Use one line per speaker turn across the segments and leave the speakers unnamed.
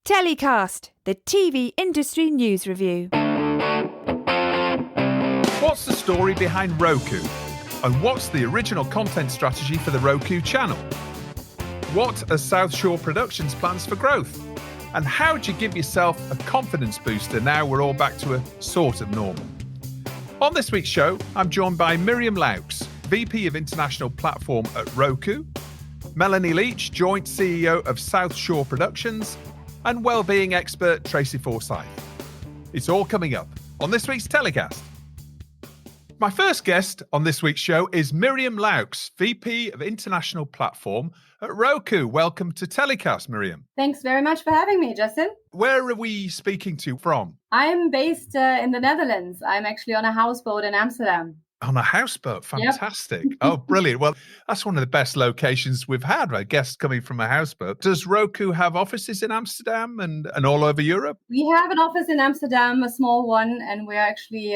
TellyCast, the TV industry news review.
What's the story behind Roku? And what's the original content strategy for the Roku channel? What are South Shore Productions' plans for growth? And how do you give yourself a confidence booster now we're all back to a sort of normal? On this week's show, I'm joined by Miriam Laux, VP of International Platform at Roku, Melanie Leach, Joint CEO of South Shore Productions, and wellbeing expert Tracy Forsyth. It's all coming up on this week's TellyCast. My first guest on this week's show is Miriam Laux, VP of International Platform at Roku. Welcome to TellyCast, Miriam.
Thanks very much for having me, Justin.
Where are we speaking to from?
I'm based in the Netherlands. I'm actually on a houseboat in Amsterdam.
On a houseboat, fantastic. Yep. Oh, brilliant. Well, that's one of the best locations we've had, I guess, coming from a houseboat. Does Roku have offices in Amsterdam and all over Europe?
We have an office in Amsterdam, a small one, and we're actually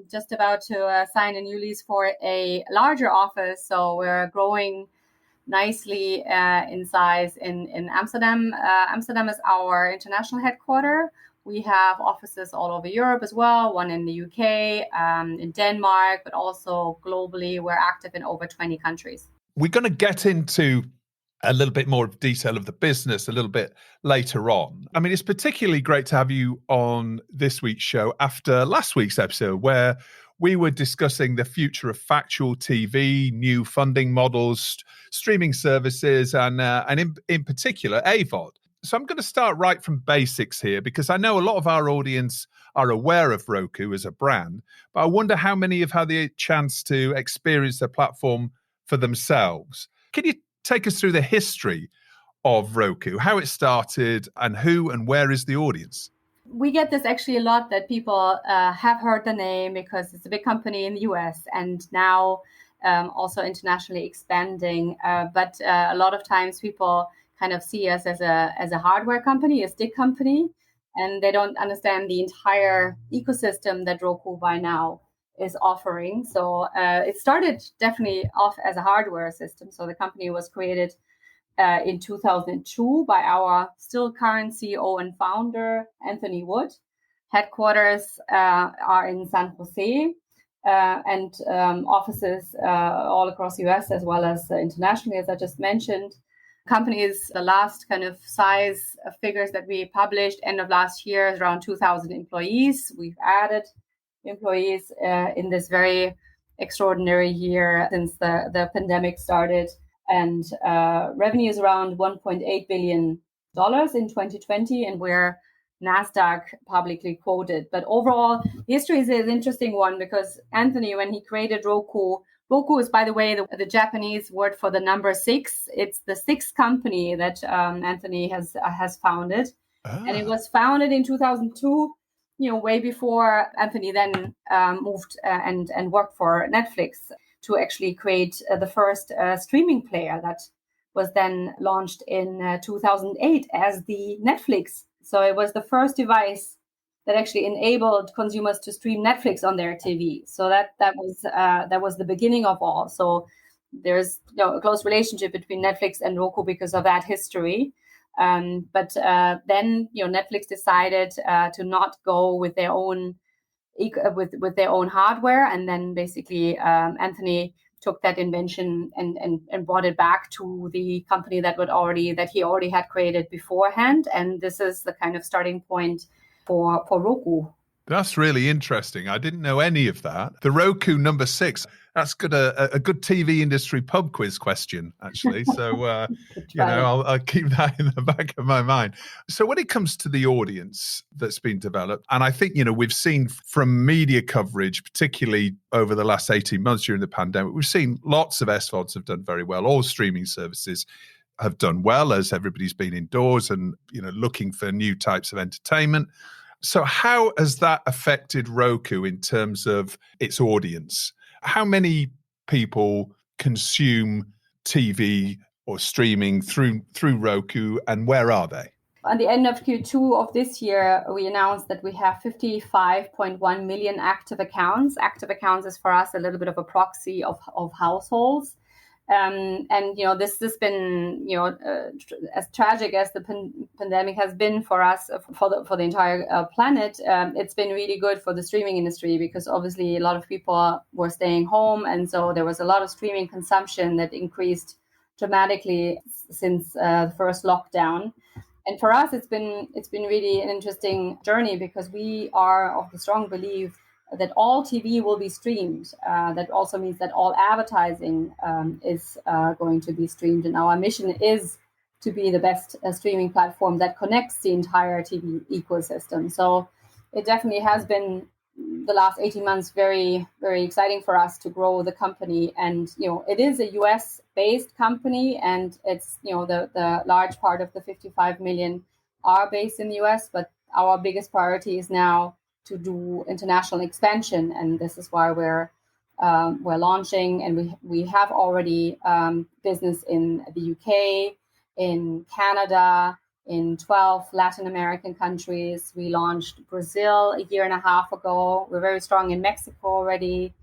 just about to sign a new lease for a larger office. So we're growing nicely in size in Amsterdam. Amsterdam is our international headquarters. We have offices all over Europe as well, one in the UK, in Denmark, but also globally. We're active in over 20 countries.
We're going to get into a little bit more of detail of the business a little bit later on. I mean, it's particularly great to have you on this week's show after last week's episode, where we were discussing the future of Factual TV, new funding models, streaming services, and in particular, AVOD. So I'm going to start right from basics here, because I know a lot of our audience are aware of Roku as a brand, but I wonder how many have had the chance to experience the platform for themselves. Can you take us through the history of Roku, how it started, and who and where is the audience?
We get this actually a lot, that people have heard the name because it's a big company in the US and now also internationally expanding. But a lot of times people kind of see us as a hardware company, a stick company, and they don't understand the entire ecosystem that Roku by now is offering. So it started definitely off as a hardware system. So the company was created in 2002 by our still current CEO and founder, Anthony Wood. Headquarters are in San Jose and offices all across the US as well as internationally, as I just mentioned. Company is the last kind of size of figures that we published end of last year is around 2,000 employees. We've added employees in this very extraordinary year since the pandemic started. And revenue is around $1.8 billion in 2020, and we're NASDAQ publicly quoted. But overall, history is an interesting one because Anthony, when he created Roku is, by the way, the Japanese word for the number 6. It's the sixth company that Anthony has founded. And it was founded in 2002, way before Anthony then moved and worked for Netflix to actually create the first streaming player that was then launched in 2008 as the Netflix. So it was the first device that actually enabled consumers to stream Netflix on their TV. So that was the beginning of all. So there's a close relationship between Netflix and Roku because of that history. But then Netflix decided to not go with their own with their own hardware, and then basically Anthony took that invention and brought it back to the company that he already had created beforehand. And this is the kind of starting point for Roku.
That's really interesting. I didn't know any of that. The Roku number 6, that's got a good TV industry pub quiz question, actually. So, I'll keep that in the back of my mind. So when it comes to the audience that's been developed, and I think, we've seen from media coverage, particularly over the last 18 months during the pandemic, we've seen lots of SVODs have done very well. All streaming services have done well as everybody's been indoors and, looking for new types of entertainment. So how has that affected Roku in terms of its audience? How many people consume TV or streaming through Roku, and where are they?
At the end of Q2 of this year, we announced that we have 55.1 million active accounts. Active accounts is for us a little bit of a proxy of households. And this has been as tragic as the pandemic has been for us, for the entire planet. It's been really good for the streaming industry, because obviously a lot of people were staying home, and so there was a lot of streaming consumption that increased dramatically since the first lockdown. And for us, it's been really an interesting journey, because we are of the strong belief that all TV will be streamed. That also means that all advertising is going to be streamed. And our mission is to be the best streaming platform that connects the entire TV ecosystem. So it definitely has been the last 18 months very, very exciting for us to grow the company. And, it is a US-based company, and it's, the large part of the 55 million are based in the US, but our biggest priority is now to do international expansion, and this is why we're launching, and we have already business in the UK, in Canada, in 12 Latin American countries. We launched Brazil a year and a half ago. We're very strong in Mexico already,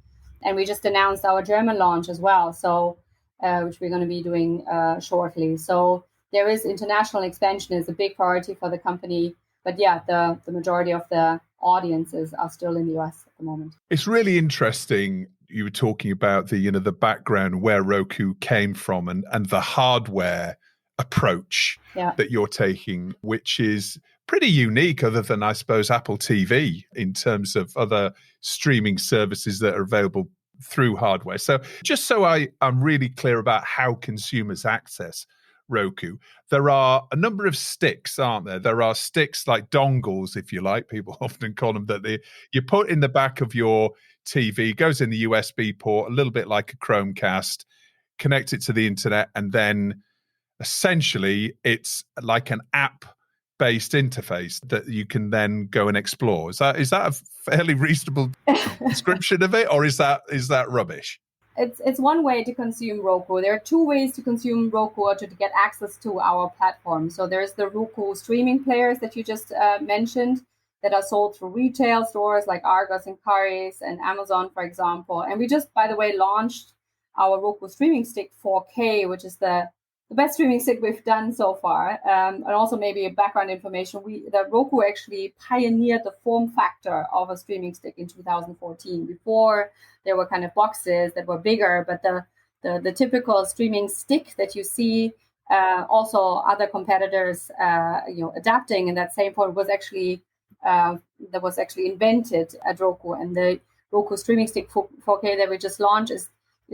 and we just announced our German launch as well, so which we're going to be doing shortly. So there is international expansion is a big priority for the company. But yeah, the majority of the audiences are still in the US at the moment.
It's really interesting. You were talking about the background where Roku came from and the hardware approach that you're taking, which is pretty unique, other than, I suppose, Apple TV, in terms of other streaming services that are available through hardware. So just so I'm really clear about how consumers access Roku, there are a number of sticks, aren't there? There are sticks like dongles, if you like. People often call them that. You put in the back of your TV, goes in the USB port, a little bit like a Chromecast, connect it to the internet, and then essentially it's like an app-based interface that you can then go and explore. Is that a fairly reasonable description of it, or is that rubbish?
It's one way to consume Roku. There are two ways to consume Roku, or to get access to our platform. So there's the Roku streaming players that you just mentioned, that are sold through retail stores like Argos and Currys and Amazon, for example. And we just, by the way, launched our Roku streaming stick 4K, which is the best streaming stick we've done so far. And also maybe a background information. The Roku actually pioneered the form factor of a streaming stick in 2014. Before, there were kind of boxes that were bigger, but the typical streaming stick that you see, also other competitors, adapting in that same point, was actually invented at Roku. And the Roku streaming stick 4K that we just launched is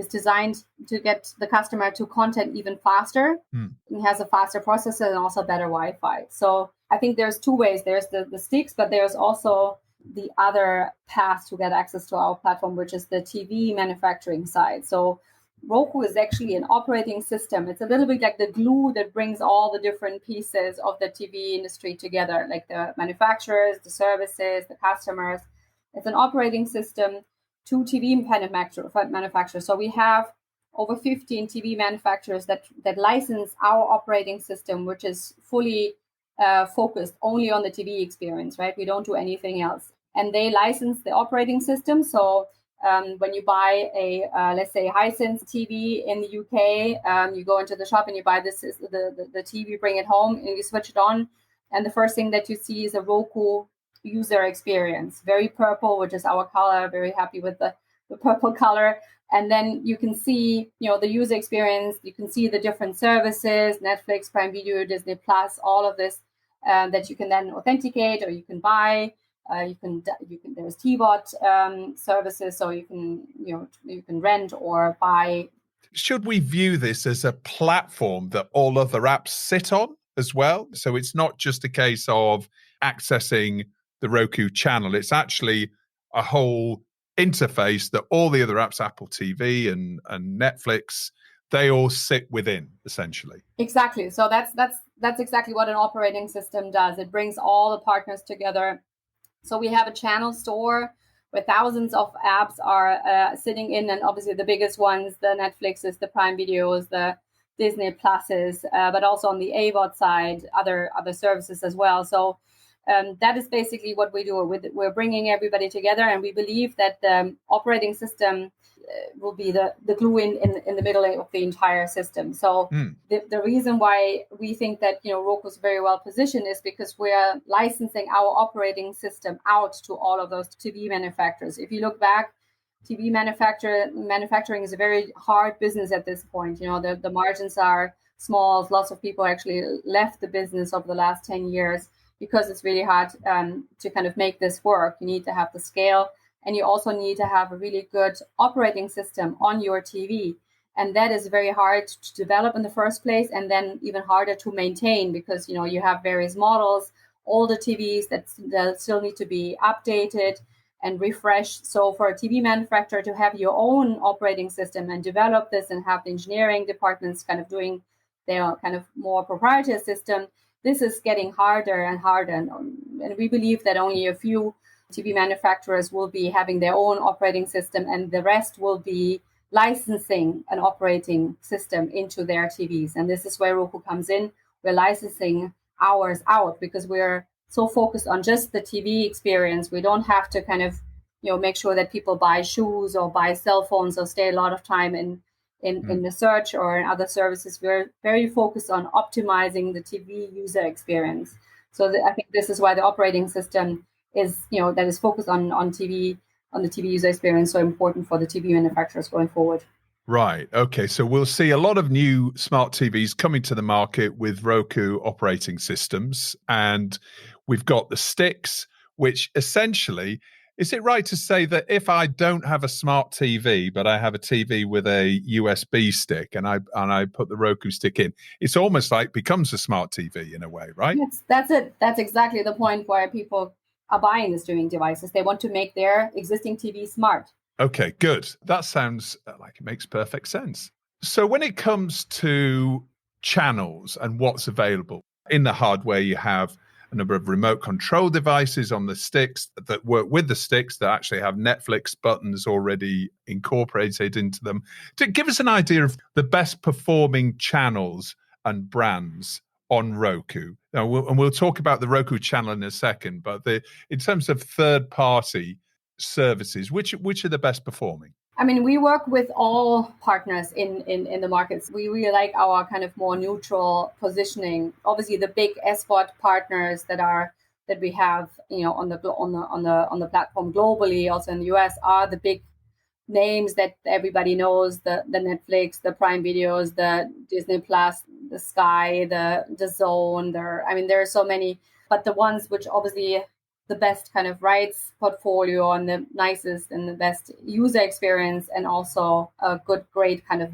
designed to get the customer to content even faster. It has a faster processor and also better Wi-Fi. So I think there's two ways. There's the sticks, but there's also the other path to get access to our platform, which is the TV manufacturing side. So Roku is actually an operating system. It's a little bit like the glue that brings all the different pieces of the TV industry together, like the manufacturers, the services, the customers. It's an operating system to TV manufacturers. So we have over 15 TV manufacturers that license our operating system, which is fully focused only on the TV experience, right? We don't do anything else. And they license the operating system. So when you buy a, let's say, Hisense TV in the UK, you go into the shop and you buy the TV, bring it home, and you switch it on. And the first thing that you see is a Roku user experience, very purple, which is our color. Very happy with the purple color. And then you can see, the user experience. You can see the different services: Netflix, Prime Video, Disney Plus, all of this that you can then authenticate, or you can buy. You can. There's TVOD services, so you can rent or buy.
Should we view this as a platform that all other apps sit on as well? So it's not just a case of accessing the Roku channel. It's actually a whole interface that all the other apps, Apple TV and Netflix, they all sit within, essentially.
Exactly. So that's exactly what an operating system does. It brings all the partners together. So we have a channel store where thousands of apps are sitting in, and obviously the biggest ones, the Netflixes, the Prime Videos, the Disney Pluses, but also on the AVOD side, other services as well. So That is basically what we do. We're bringing everybody together, and we believe that the operating system will be the glue in the middle of the entire system. So the reason why we think that Roku is very well positioned is because we're licensing our operating system out to all of those TV manufacturers. If you look back, TV manufacturing is a very hard business at this point. The margins are small. Lots of people actually left the business over the last 10 years because it's really hard to kind of make this work. You need to have the scale, and you also need to have a really good operating system on your TV. And that is very hard to develop in the first place, and then even harder to maintain because, you have various models, older TVs that still need to be updated and refreshed. So for a TV manufacturer to have your own operating system and develop this and have the engineering departments kind of doing their kind of more proprietary system, this is getting harder and harder. And we believe that only a few TV manufacturers will be having their own operating system, and the rest will be licensing an operating system into their TVs. And this is where Roku comes in. We're licensing ours out because we're so focused on just the TV experience. We don't have to kind of, make sure that people buy shoes or buy cell phones or stay a lot of time in the search or in other services. We're very focused on optimizing the TV user experience. So I think this is why the operating system is, that is focused on TV, on the TV user experience, so important for the TV manufacturers going forward.
Right. Okay. So we'll see a lot of new smart TVs coming to the market with Roku operating systems. And we've got the sticks, which essentially, is it right to say that if I don't have a smart TV, but I have a TV with a USB stick and I put the Roku stick in, it's almost like becomes a smart TV in a way, right?
Yes, that's it. That's exactly the point where people are buying the streaming devices. They want to make their existing TV smart.
Okay, good. That sounds like it makes perfect sense. So when it comes to channels and what's available in the hardware, you have a number of remote control devices on the sticks that work with the sticks that actually have Netflix buttons already incorporated into them. To give us an idea of the best performing channels and brands on Roku. Now, we'll talk about the Roku channel in a second, but in terms of third-party services, which are the best performing?
I mean, we work with all partners in the markets. We really like our kind of more neutral positioning. Obviously, the big SVOD partners that we have, on the platform globally, also in the US, are the big names that everybody knows: the Netflix, the Prime Videos, the Disney Plus, the Sky, the Zone. There are so many, but the ones which obviously the best kind of rights portfolio and the nicest and the best user experience, and also a great kind of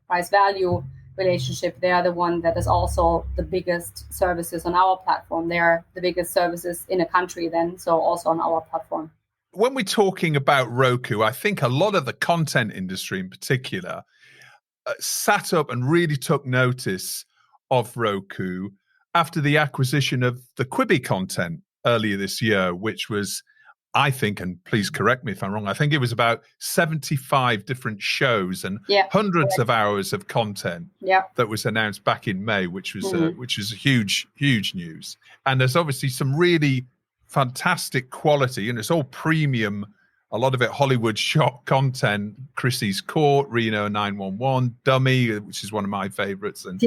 price value relationship. They are the one that is also the biggest services on our platform. They are the biggest services in a country then, so also on our platform.
When we're talking about Roku, I think a lot of the content industry in particular sat up and really took notice of Roku after the acquisition of the Quibi content earlier this year, which was, I think, and please correct me if I'm wrong, I think it was about 75 different shows and hundreds of hours of content that was announced back in May, which was a huge news. And there's obviously some really fantastic quality, and it's all premium, a lot of it Hollywood shot content. Chrissy's Court, Reno 911, Dummy, which is one of my favorites. And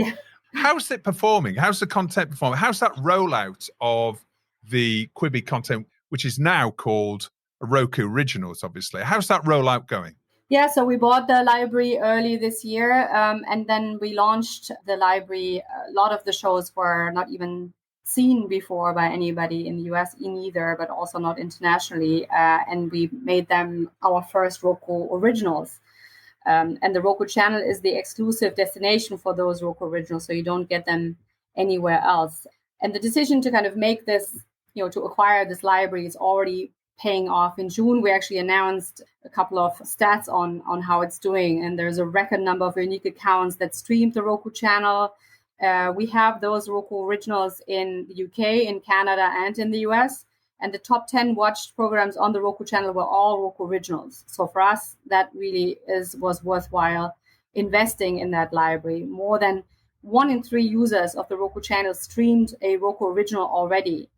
how's it performing? How's the content performing? How's that rollout of the Quibi content, which is now called Roku Originals, obviously? How's that rollout going?
Yeah, so we bought the library early this year, and then we launched the library. A lot of the shows were not even seen before by anybody in the US either, but also not internationally. And we made them our first Roku Originals. And the Roku channel is the exclusive destination for those Roku Originals, so you don't get them anywhere else. And the decision to kind of make this, to acquire this library is already paying off. In June, we actually announced a couple of stats on how it's doing. And there's a record number of unique accounts that streamed the Roku channel. We have those Roku Originals in the UK, in Canada, and in the US. And the top 10 watched programs on the Roku channel were all Roku Originals. So for us, that really was worthwhile investing in that library. More than 1 in 3 users of the Roku channel streamed a Roku Original already.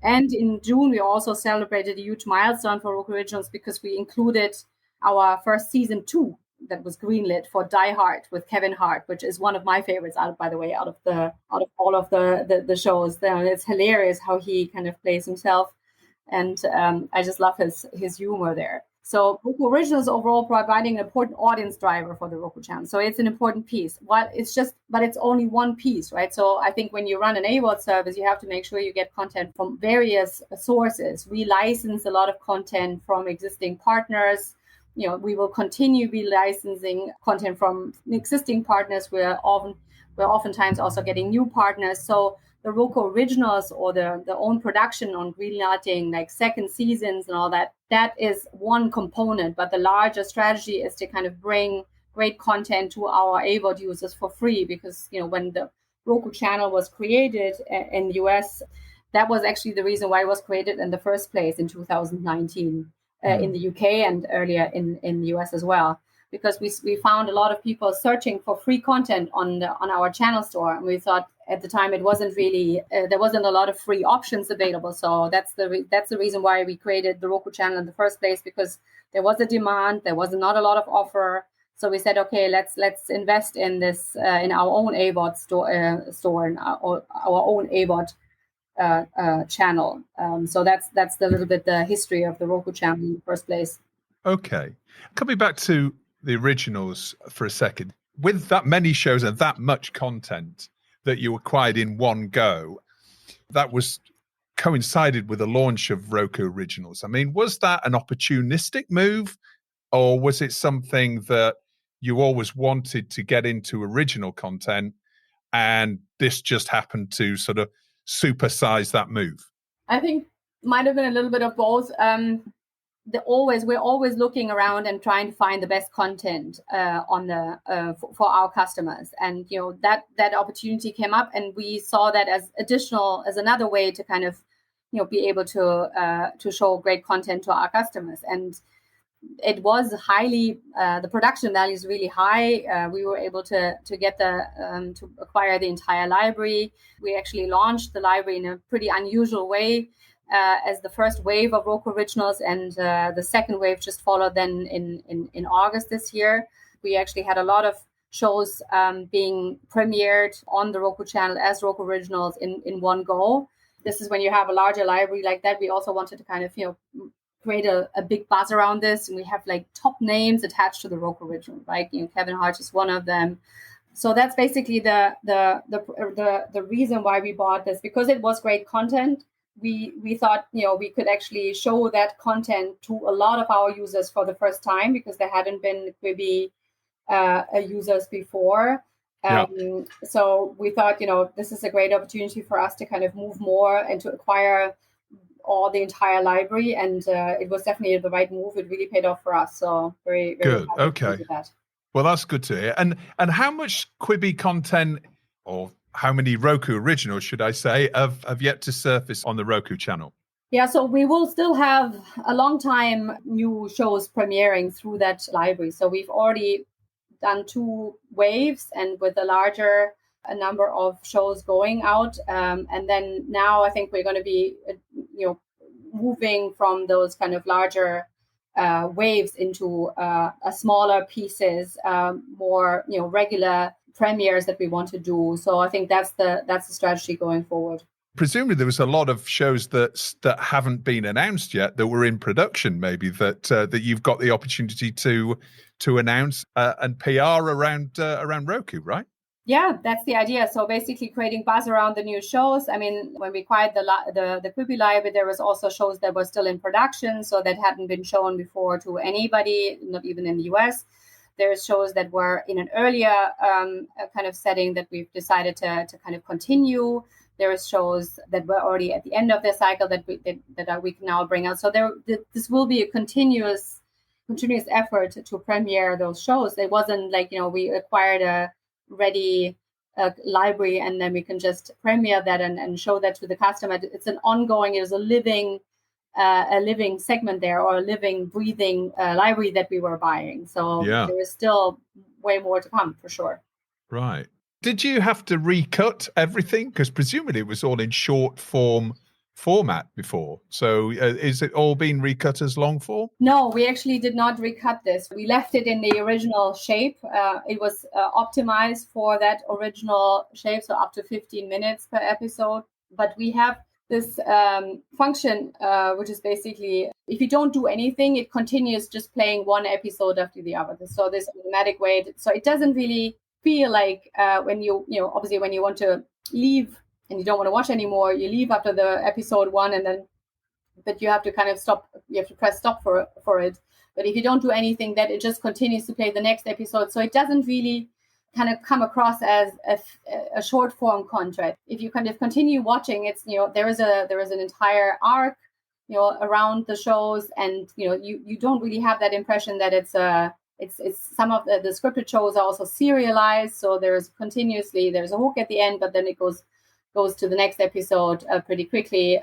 And in June, we also celebrated a huge milestone for Roku Originals because we included our first season 2 that was greenlit for Die Hard with Kevin Hart, which is one of my favorites out of all of the shows. It's hilarious how he kind of plays himself, and I just love his humor there. So Roku Originals overall providing an important audience driver for the Roku channel. So it's an important piece. But it's only one piece, right? So I think when you run an AVOD service, you have to make sure you get content from various sources. We license a lot of content from existing partners. We will continue to be licensing content from existing partners. We're oftentimes also getting new partners. So the Roku Originals or the own production on greenlighting, like second seasons and all that is one component. But the larger strategy is to kind of bring great content to our AVOD users for free, because when the Roku channel was created in the US, that was actually the reason why it was created in the first place in 2019 in the UK and earlier in the US as well. Because we found a lot of people searching for free content on our channel store, and we thought at the time it wasn't really there wasn't a lot of free options available. So that's the reason why we created the Roku channel in the first place, because there was a demand, there was not a lot of offer. So we said, okay, let's invest in this in our own AVOD store and our own AVOD channel. So that's the little bit the history of the Roku channel in the first place.
Okay, coming back to the originals for a second, with that many shows and that much content that you acquired in one go, that was coincided with the launch of Roku Originals. I mean, was that an opportunistic move, or was it something that you always wanted to get into original content and this just happened to sort of supersize that move?
I think might have been a little bit of both. We're always looking around and trying to find the best content for our customers, and that opportunity came up, and we saw that as another way to kind of be able to show great content to our customers. And it was highly the production value is really high. We were able to get to acquire the entire library. We actually launched the library in a pretty unusual way. As the first wave of Roku Originals, and the second wave just followed then in August this year. We actually had a lot of shows being premiered on the Roku channel as Roku Originals in one go. This is when you have a larger library like that. We also wanted to kind of create a big buzz around this, and we have like top names attached to the Roku Original, right? Kevin Hart is one of them. So that's basically the reason why we bought this, because it was great content. We thought we could actually show that content to a lot of our users for the first time, because there hadn't been maybe users before. So we thought this is a great opportunity for us to kind of move more and to acquire all the entire library, and it was definitely the right move. It really paid off for us. So very, very
good. Okay.
That.
Well, that's good to hear. And how much Quibi content, or how many Roku Originals, should I say, have yet to surface on the Roku channel?
Yeah, so we will still have a long time new shows premiering through that library. So we've already done 2 waves, and with a number of shows going out. And then now I think we're going to be, moving from those kind of larger waves into smaller pieces, more, regular premieres that we want to do. So I think that's the strategy going forward.
Presumably there was a lot of shows that haven't been announced yet, that were in production, maybe that you've got the opportunity to announce and PR around Roku, right?
Yeah, that's the idea. So basically creating buzz around the new shows. I mean, when we acquired the Quibi library, there was also shows that were still in production, so that hadn't been shown before to anybody, not even in the US. There's shows that were in an earlier kind of setting that we've decided to kind of continue. There is shows that were already at the end of their cycle that we can now bring out. So this will be a continuous effort to premiere those shows. It wasn't like we acquired a ready library and then we can just premiere that and show that to the customer. It's an ongoing. It's a living segment there, or a living, breathing library that we were buying. So there is still way more to come for sure.
Right. Did you have to recut everything? Because presumably it was all in short form format before. So is it all been recut as long form?
No, we actually did not recut this. We left it in the original shape. It was optimized for that original shape, so up to 15 minutes per episode. But we have this function, which is basically, if you don't do anything, it continues just playing one episode after the other. So this automatic way. So it doesn't really feel like when obviously when you want to leave and you don't want to watch anymore, you leave after the episode one, and then, but you have to kind of stop. You have to press stop for it. But if you don't do anything, that it just continues to play the next episode. So it doesn't really kind of come across as a short form content. If you kind of continue watching, it's there is an entire arc around the shows, and you don't really have that impression that it's some of the scripted shows are also serialized. So there's a hook at the end, but then it goes to the next episode pretty quickly.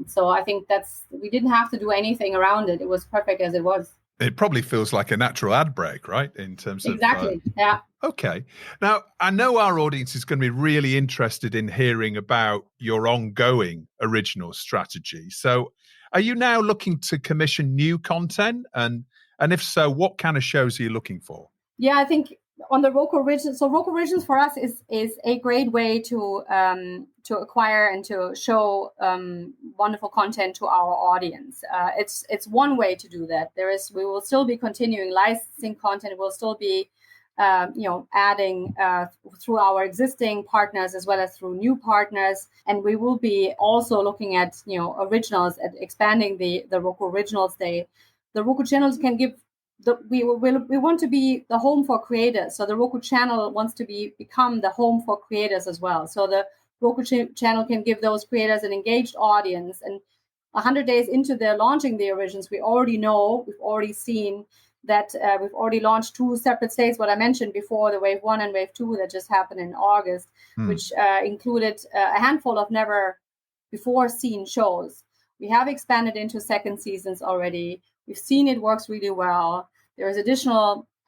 So I think we didn't have to do anything around it. It was perfect as it was.
It probably feels like a natural ad break, right? In terms of
exactly, yeah.
Okay. Now, I know our audience is going to be really interested in hearing about your ongoing original strategy. So are you now looking to commission new content? And if so, what kind of shows are you looking for?
Yeah, I think on the Roku Originals. So Roku Originals for us is a great way to acquire and to show wonderful content to our audience. It's one way to do that. We will still be continuing licensing content. We'll still be adding through our existing partners as well as through new partners, and we will be also looking at originals, at expanding the Roku Originals. The Roku channels can give. We want to be the home for creators. So the Roku channel wants to become the home for creators as well. So the Roku channel can give those creators an engaged audience. And 100 days into their launching the originals, we've already seen that we've already launched 2 separate states. What I mentioned before, the Wave 1 and Wave 2 that just happened in August, which included a handful of never before seen shows. We have expanded into second seasons already. We've seen it works really well. There is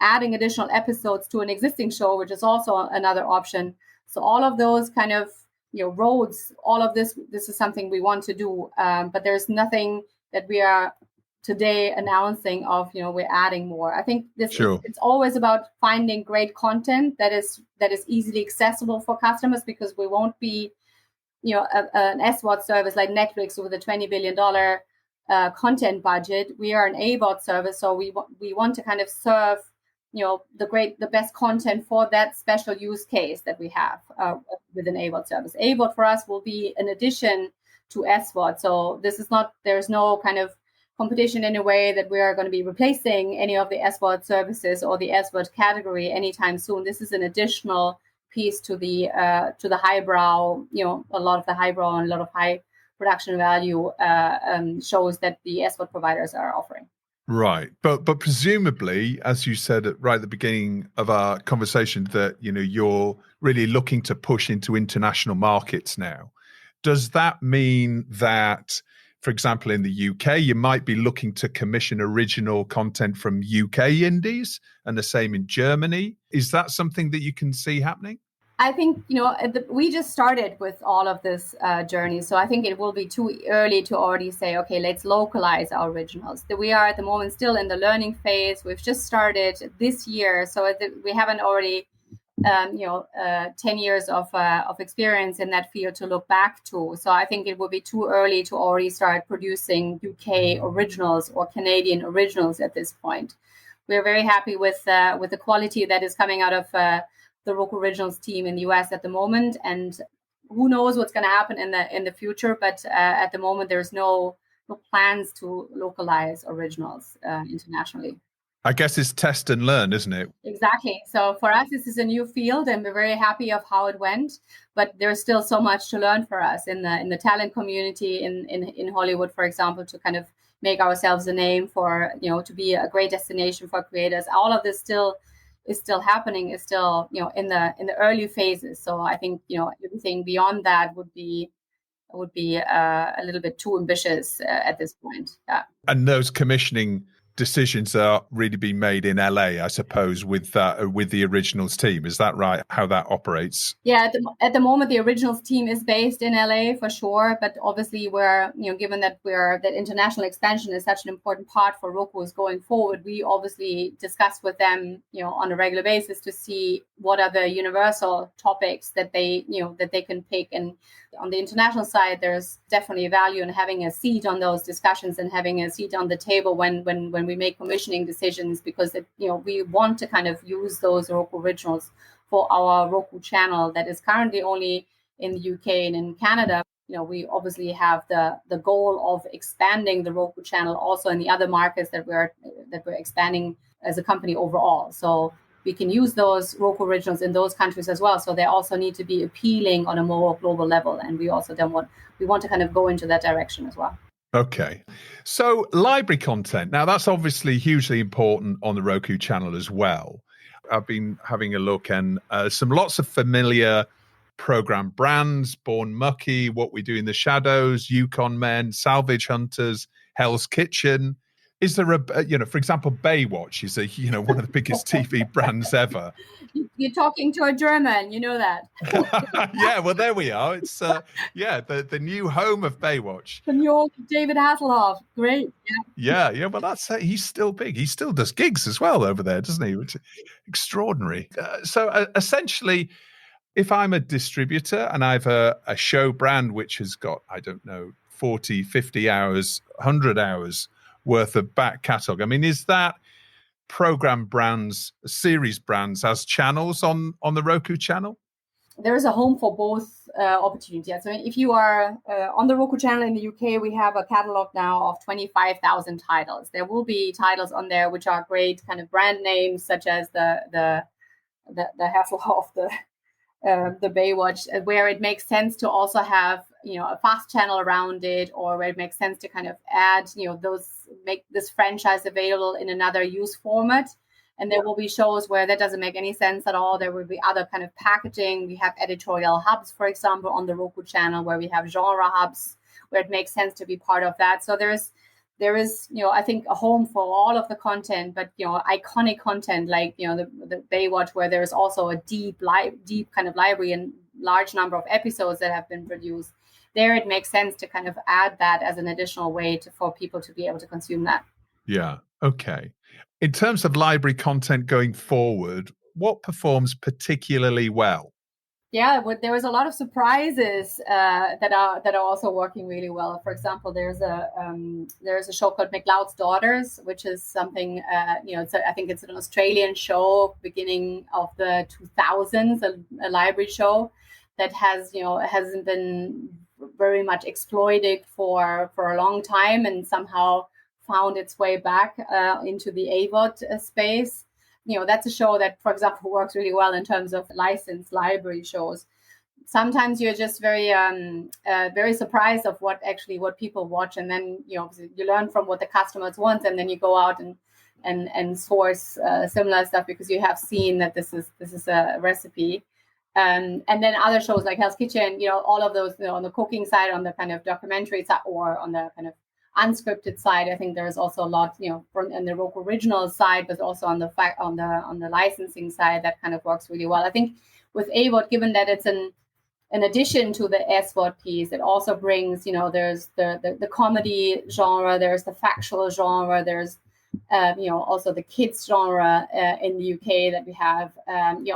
adding additional episodes to an existing show, which is also another option. So all of those kind of roads, all of this is something we want to do. But there's nothing that we are today announcing of we're adding more. I think it's always about finding great content that is easily accessible for customers, because we won't be an SVOD service like Netflix with a $20 billion content budget. We are an AVOD service, so we want to kind of serve the best content for that special use case that we have with an AVOD service. AVOD for us will be an addition to SVOD. So there's no kind of competition in a way that we are going to be replacing any of the SVOD services or the SVOD category anytime soon. This is an additional piece to the highbrow, a lot of the highbrow and a lot of high production value shows that the SVOD providers are offering.
Right. But presumably, as you said right at the beginning of our conversation, that you're really looking to push into international markets now. Does that mean that, for example, in the UK, you might be looking to commission original content from UK indies, and the same in Germany? Is that something that you can see happening?
I think, we just started with all of this journey. So I think it will be too early to already say, okay, let's localize our originals. We are at the moment still in the learning phase. We've just started this year. So we haven't already, 10 years of experience in that field to look back to. So I think it would be too early to already start producing UK originals or Canadian originals at this point. We're very happy with the quality that is coming out of the Roku Originals team in the US at the moment, and who knows what's going to happen in the future. But at the moment, there's no plans to localize originals internationally.
I guess it's test and learn, isn't it?
Exactly. So for us, this is a new field, and we're very happy of how it went. But there's still so much to learn for us in the talent community in Hollywood, for example, to kind of make ourselves a name for to be a great destination for creators. All of this is still happening, is still in the early phases. So I think everything beyond that would be a little bit too ambitious at this point. Yeah.
And those commissioning decisions are really being made in LA, I suppose, with the Originals team. Is that right? How that operates?
Yeah, at the moment, the Originals team is based in LA for sure. But obviously, we're, given that that international expansion is such an important part for Roku's going forward, we obviously discuss with them, on a regular basis to see what are the universal topics that they can pick. And on the international side, there's definitely value in having a seat on those discussions and having a seat on the table when we make commissioning decisions, because we want to kind of use those Roku Originals for our Roku channel that is currently only in the UK and in Canada. We obviously have the goal of expanding the Roku channel also in the other markets that we're expanding as a company overall. So we can use those Roku Originals in those countries as well. So they also need to be appealing on a more global level. And we also want to kind of go into that direction as well.
Okay. So library content. Now, that's obviously hugely important on the Roku channel as well. I've been having a look, and lots of familiar program brands: Born Mucky, What We Do in the Shadows, Yukon Men, Salvage Hunters, Hell's Kitchen. Is there for example, Baywatch is one of the biggest TV brands ever.
You're talking to a German, you know that.
Yeah, well, there we are. It's the new home of Baywatch.
The new old David Hasselhoff, great.
Yeah. Well, that's he's still big. He still does gigs as well over there, doesn't he? Which is extraordinary. So essentially, if I'm a distributor and I have a show brand which has got, I don't know, 40, 50 hours, 100 hours worth of back catalogue, I mean, is that program brands, series brands as channels on the Roku channel?
There is a home for both opportunities. So if you are on the Roku channel in the UK, we have a catalog now of 25,000 titles. There will be titles on there which are great kind of brand names, such as the Hasselhoff, the Baywatch, where it makes sense to also have a fast channel around it, or where it makes sense to kind of add make this franchise available in another use format. And there will be shows where that doesn't make any sense at all. There will be other kind of packaging. We have editorial hubs, for example, on the Roku channel, where we have genre hubs where it makes sense to be part of that. So there is I think a home for all of the content, but iconic content like the Baywatch, where there's also a deep kind of library and large number of episodes that have been produced. There it makes sense to kind of add that as an additional way for people to be able to consume that.
Yeah. Okay. In terms of library content going forward, what performs particularly well?
Yeah, there was a lot of surprises that are also working really well. For example, there's a show called McLeod's Daughters, which is something I think it's an Australian show beginning of the 2000s, a library show that hasn't been very much exploited for a long time, and somehow found its way back into the AVOD space. That's a show that, for example, works really well in terms of licensed library shows. Sometimes you're just very surprised of what people watch, and then you learn from what the customers want, and then you go out and source similar stuff because you have seen that this is a recipe. And then other shows like Hell's Kitchen, all of those, on the cooking side, on the kind of documentary side, or on the kind of unscripted side. I think there's also a lot, from in the Roku Originals side, but also on the licensing side that kind of works really well. I think with AVOD, given that it's an addition to the SVOD piece, it also brings, there's the comedy genre, there's the factual genre, there's also the kids genre in the UK that we have.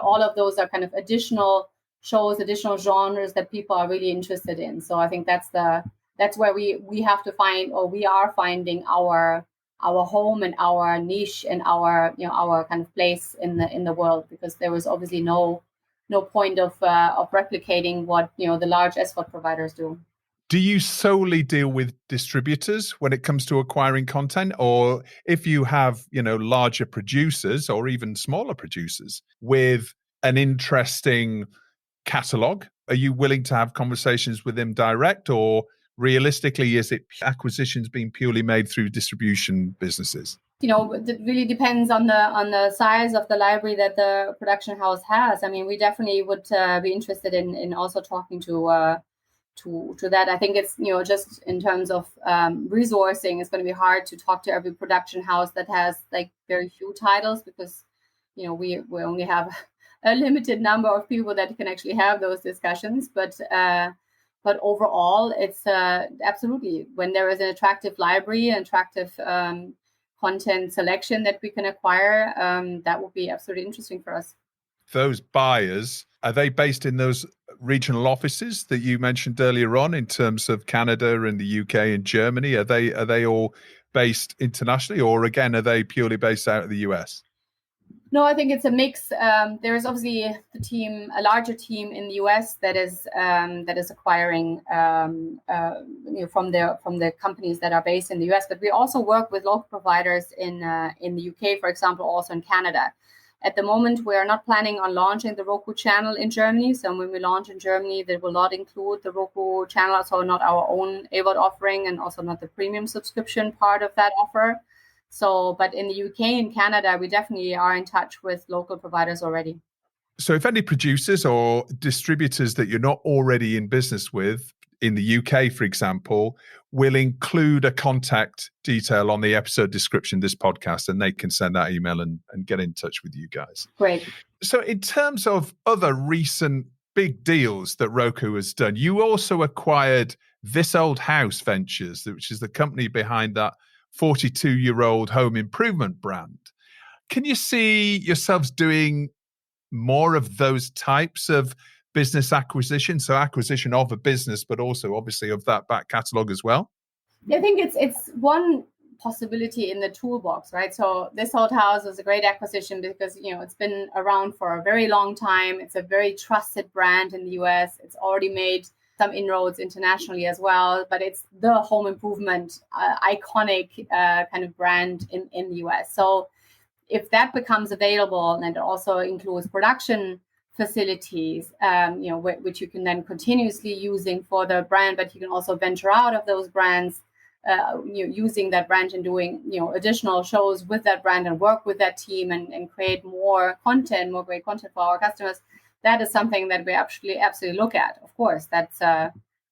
All of those are kind of additional shows, additional genres that people are really interested in. So I think that's where we have to find, or we are finding our home and our niche and our kind of place in the world, because there was obviously no point of replicating what the large SVOD providers do.
Do you solely deal with distributors when it comes to acquiring content, or if you have larger producers or even smaller producers with an interesting catalog, are you willing to have conversations with them direct, or realistically, is it acquisitions being purely made through distribution businesses?
It really depends on the size of the library that the production house has. I mean, we definitely would be interested in also talking to to that. I think it's, just in terms of resourcing, it's going to be hard to talk to every production house that has like very few titles, because we only have a limited number of people that can actually have those discussions. But overall, it's absolutely, when there is an attractive library, an attractive content selection that we can acquire, that would be absolutely interesting for us.
Those buyers, are they based in those regional offices that you mentioned earlier on in terms of Canada and the UK and Germany? Are they all based internationally, or again, are they purely based out of the US?
No, I think it's a mix. There is obviously a larger team in the US that is acquiring from the companies that are based in the US. But we also work with local providers in the UK, for example, also in Canada. At the moment, we are not planning on launching the Roku channel in Germany. So when we launch in Germany, that will not include the Roku channel, so not our own AVOD offering, and also not the premium subscription part of that offer. So, but in the UK and Canada, we definitely are in touch with local providers already.
So if any producers or distributors that you're not already in business with in the UK, for example, will include a contact detail on the episode description of this podcast, and they can send that email and get in touch with you guys.
Great.
So in terms of other recent big deals that Roku has done, you also acquired This Old House Ventures, which is the company behind that 42-year-old home improvement brand. Can you see yourselves doing more of those types of business acquisition? So acquisition of a business, but also obviously of that back catalog as well?
I think it's one possibility in the toolbox, right? So This Old House was a great acquisition because, it's been around for a very long time. It's a very trusted brand in the US. It's already made some inroads internationally as well, but it's the home improvement iconic kind of brand in the US. So if that becomes available, and it also includes production facilities, which you can then continuously using for the brand, but you can also venture out of those brands, using that brand and doing, additional shows with that brand and work with that team and create more great content for our customers. That is something that we absolutely look at. Of course, that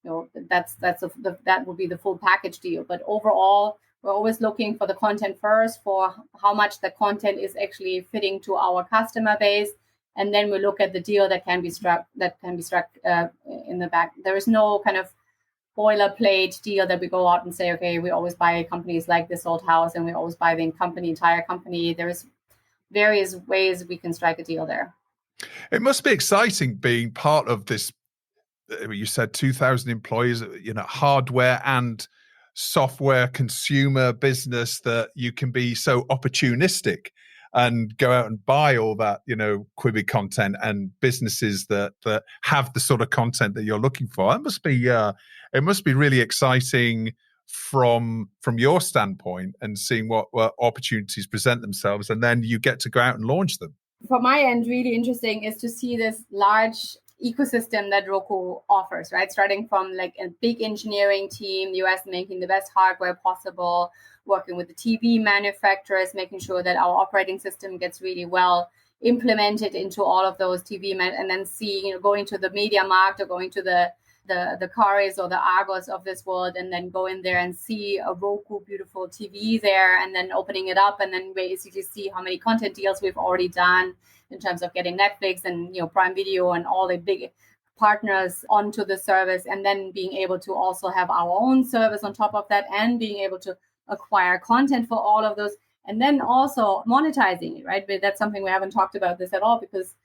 would be the full package deal. But overall, we're always looking for the content first, for how much the content is actually fitting to our customer base, and then we look at the deal that can be struck in the back. There is no kind of boilerplate deal that we go out and say, okay, we always buy companies like This Old House, and we always buy the entire company. There is various ways we can strike a deal there.
It must be exciting being part of this. You said 2,000 employees, hardware and software consumer business, that you can be so opportunistic and go out and buy all that, Quibi content and businesses that have the sort of content that you're looking for. It must be really exciting from your standpoint, and seeing what opportunities present themselves, and then you get to go out and launch them.
From my end, really interesting is to see this large ecosystem that Roku offers, right? Starting from like a big engineering team, the US making the best hardware possible, working with the TV manufacturers, making sure that our operating system gets really well implemented into all of those and then see, going to the Media Markt or going to the Caris or the Argos of this world, and then go in there and see a Roku beautiful TV there, and then opening it up, and then basically see how many content deals we've already done in terms of getting Netflix and Prime Video and all the big partners onto the service, and then being able to also have our own service on top of that, and being able to acquire content for all of those, and then also monetizing it, right? But that's something we haven't talked about this at all, because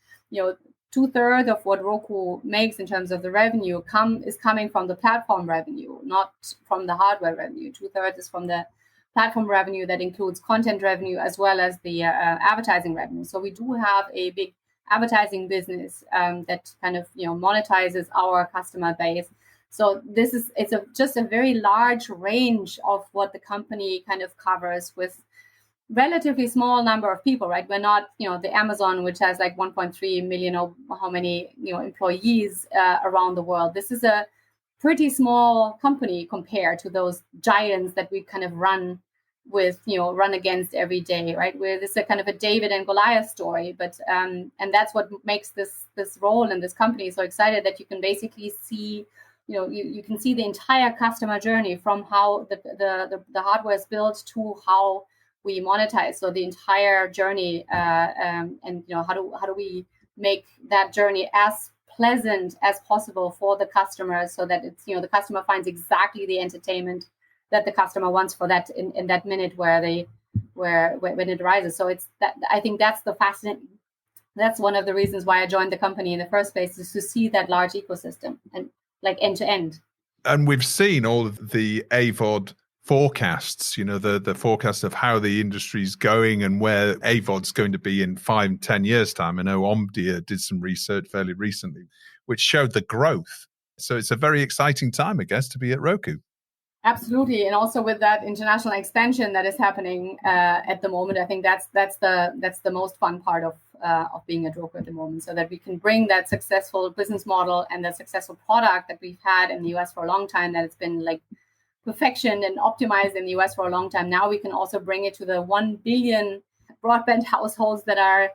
2/3 of what Roku makes in terms of the revenue is coming from the platform revenue, not from the hardware revenue. 2/3 is from the platform revenue that includes content revenue as well as the advertising revenue. So we do have a big advertising business that kind of monetizes our customer base. So it's just a very large range of what the company kind of covers with relatively small number of people, right? We're not, the Amazon, which has like 1.3 million or how many, employees around the world. This is a pretty small company compared to those giants that we kind of run against every day, right? Where this is a kind of a David and Goliath story, but and that's what makes this role in this company so excited, that you can basically see you can see the entire customer journey from how the hardware is built to how we monetize. So the entire journey, and how do we make that journey as pleasant as possible for the customer, so that it's the customer finds exactly the entertainment that the customer wants for that in that minute when it arises. So it's that, I think that's the fascinating. That's one of the reasons why I joined the company in the first place, is to see that large ecosystem and like end to end.
And we've seen all of the AVOD forecasts, the forecasts of how the industry's going and where AVOD's going to be in 5-10 years' time. I know Omdia did some research fairly recently, which showed the growth. So it's a very exciting time, I guess, to be at Roku.
Absolutely, and also with that international expansion that is happening at the moment, I think that's the most fun part of being at Roku at the moment, so that we can bring that successful business model and that successful product that we've had in the US for a long time, that it's been like perfectioned and optimized in the US for a long time. Now we can also bring it to the 1 billion broadband households that are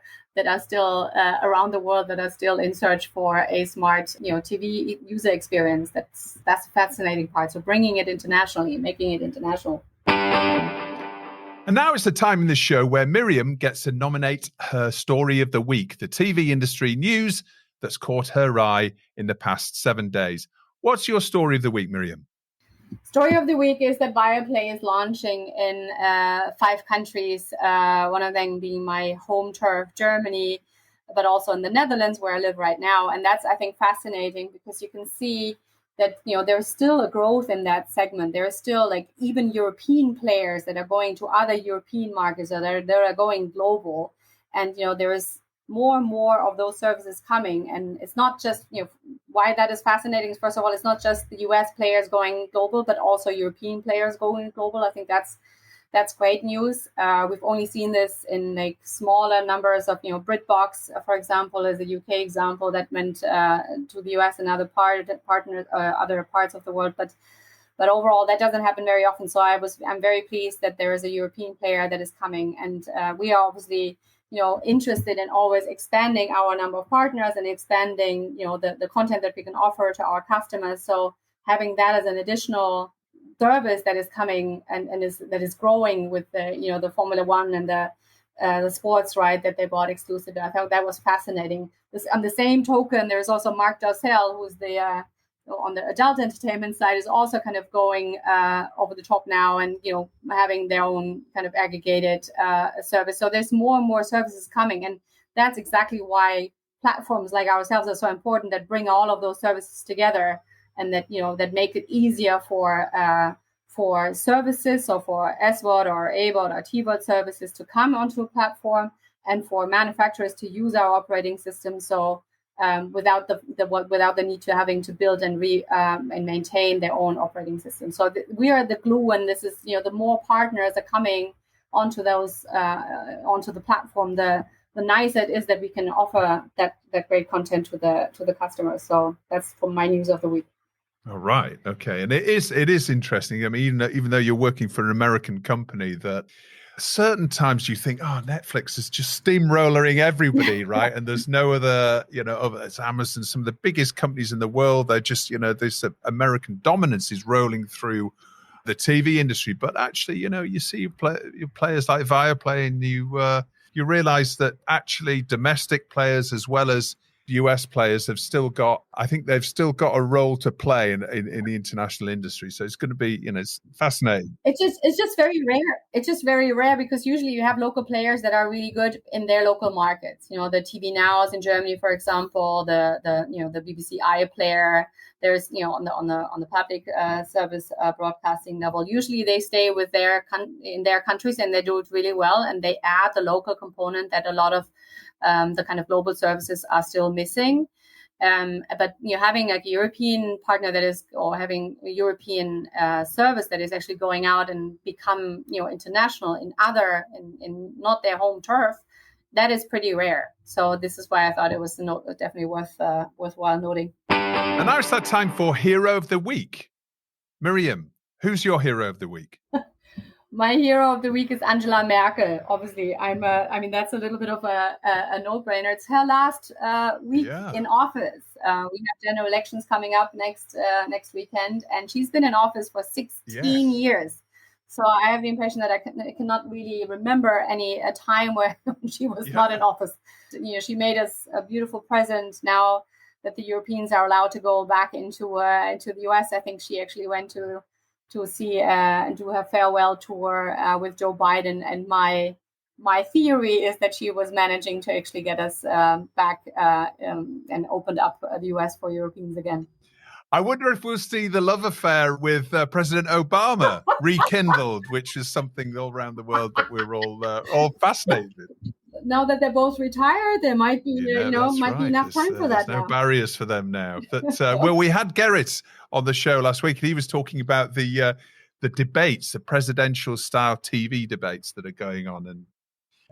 still around the world, that are still in search for a smart TV user experience. That's the fascinating part. So bringing it internationally, making it international.
And now it's the time in the show where Miriam gets to nominate her story of the week, the TV industry news that's caught her eye in the past 7 days. What's your story of the week, Miriam?
Story of the week is that Viaplay is launching in 5 countries, one of them being my home turf, Germany, but also in the Netherlands, where I live right now. And that's, I think, fascinating, because you can see that there's still a growth in that segment. There are still even European players that are going to other European markets, or that are going global. And there is more and more of those services coming. And it's not just, why that is fascinating is, first of all, it's not just the US players going global, but also European players going global. I think that's great news. We've only seen this in smaller numbers of, BritBox, for example, is a UK example that went to the US and other partners, other parts of the world. But overall, that doesn't happen very often. So I'm very pleased that there is a European player that is coming, and we are obviously interested in always expanding our number of partners and expanding the content that we can offer to our customers. So having that as an additional service that is coming and that is growing with the Formula One and the sports right that they bought exclusively, I thought that was fascinating. On the same token, there's also Mark Dorcel, who's the on the adult entertainment side, is also kind of going over the top now, and having their own kind of aggregated service. So there's more and more services coming, and that's exactly why platforms like ourselves are so important, that bring all of those services together, and that that make it easier for services, so for SVOD or AVOD or TVOD services to come onto a platform, and for manufacturers to use our operating system. So without the need to having to build and and maintain their own operating system. So we are the glue, and this is the more partners are coming onto those onto the platform, the nicer it is that we can offer that great content to the customers. So that's for my news of the week.
All right, okay, and it is interesting. I mean, even though you're working for an American company, that certain times you think, oh, Netflix is just steamrolling everybody, right? And there's no other, it's Amazon, some of the biggest companies in the world. They're just, this American dominance is rolling through the TV industry. But actually, you see players like Viaplay, and you realize that actually domestic players as well as US players have still got a role to play in the international industry. So it's going to be, it's fascinating.
It's just very rare. It's just very rare, because usually you have local players that are really good in their local markets. The TV Nows in Germany, for example, the BBC iPlayer. There's on the public service broadcasting level. Usually they stay with in their countries, and they do it really well, and they add the local component that a lot of the kind of global services are still missing. But having a European partner that is, or having a European service that is actually going out and become international in not their home turf, that is pretty rare. So this is why I thought it was definitely worthwhile noting.
And now it's that time for Hero of the Week. Miriam, who's your Hero of the Week?
My hero of the week is Angela Merkel. Obviously, I mean, that's a little bit of a no-brainer. It's her last week in office. We have general elections coming up next weekend, and she's been in office for 16 years. So I have the impression that I cannot really remember a time where she was not in office. She made us a beautiful present. Now that the Europeans are allowed to go back into the US, I think she actually went to see and do her farewell tour with Joe Biden. And my theory is that she was managing to actually get us back and opened up the US for Europeans again.
I wonder if we'll see the love affair with President Obama rekindled, which is something all around the world that we're all fascinated with.
Now that they're both retired, there might be, be enough time for that.
There's no barriers for them now. Well, we had Gerrit on the show last week, and he was talking about the debates, the presidential style TV debates that are going on, and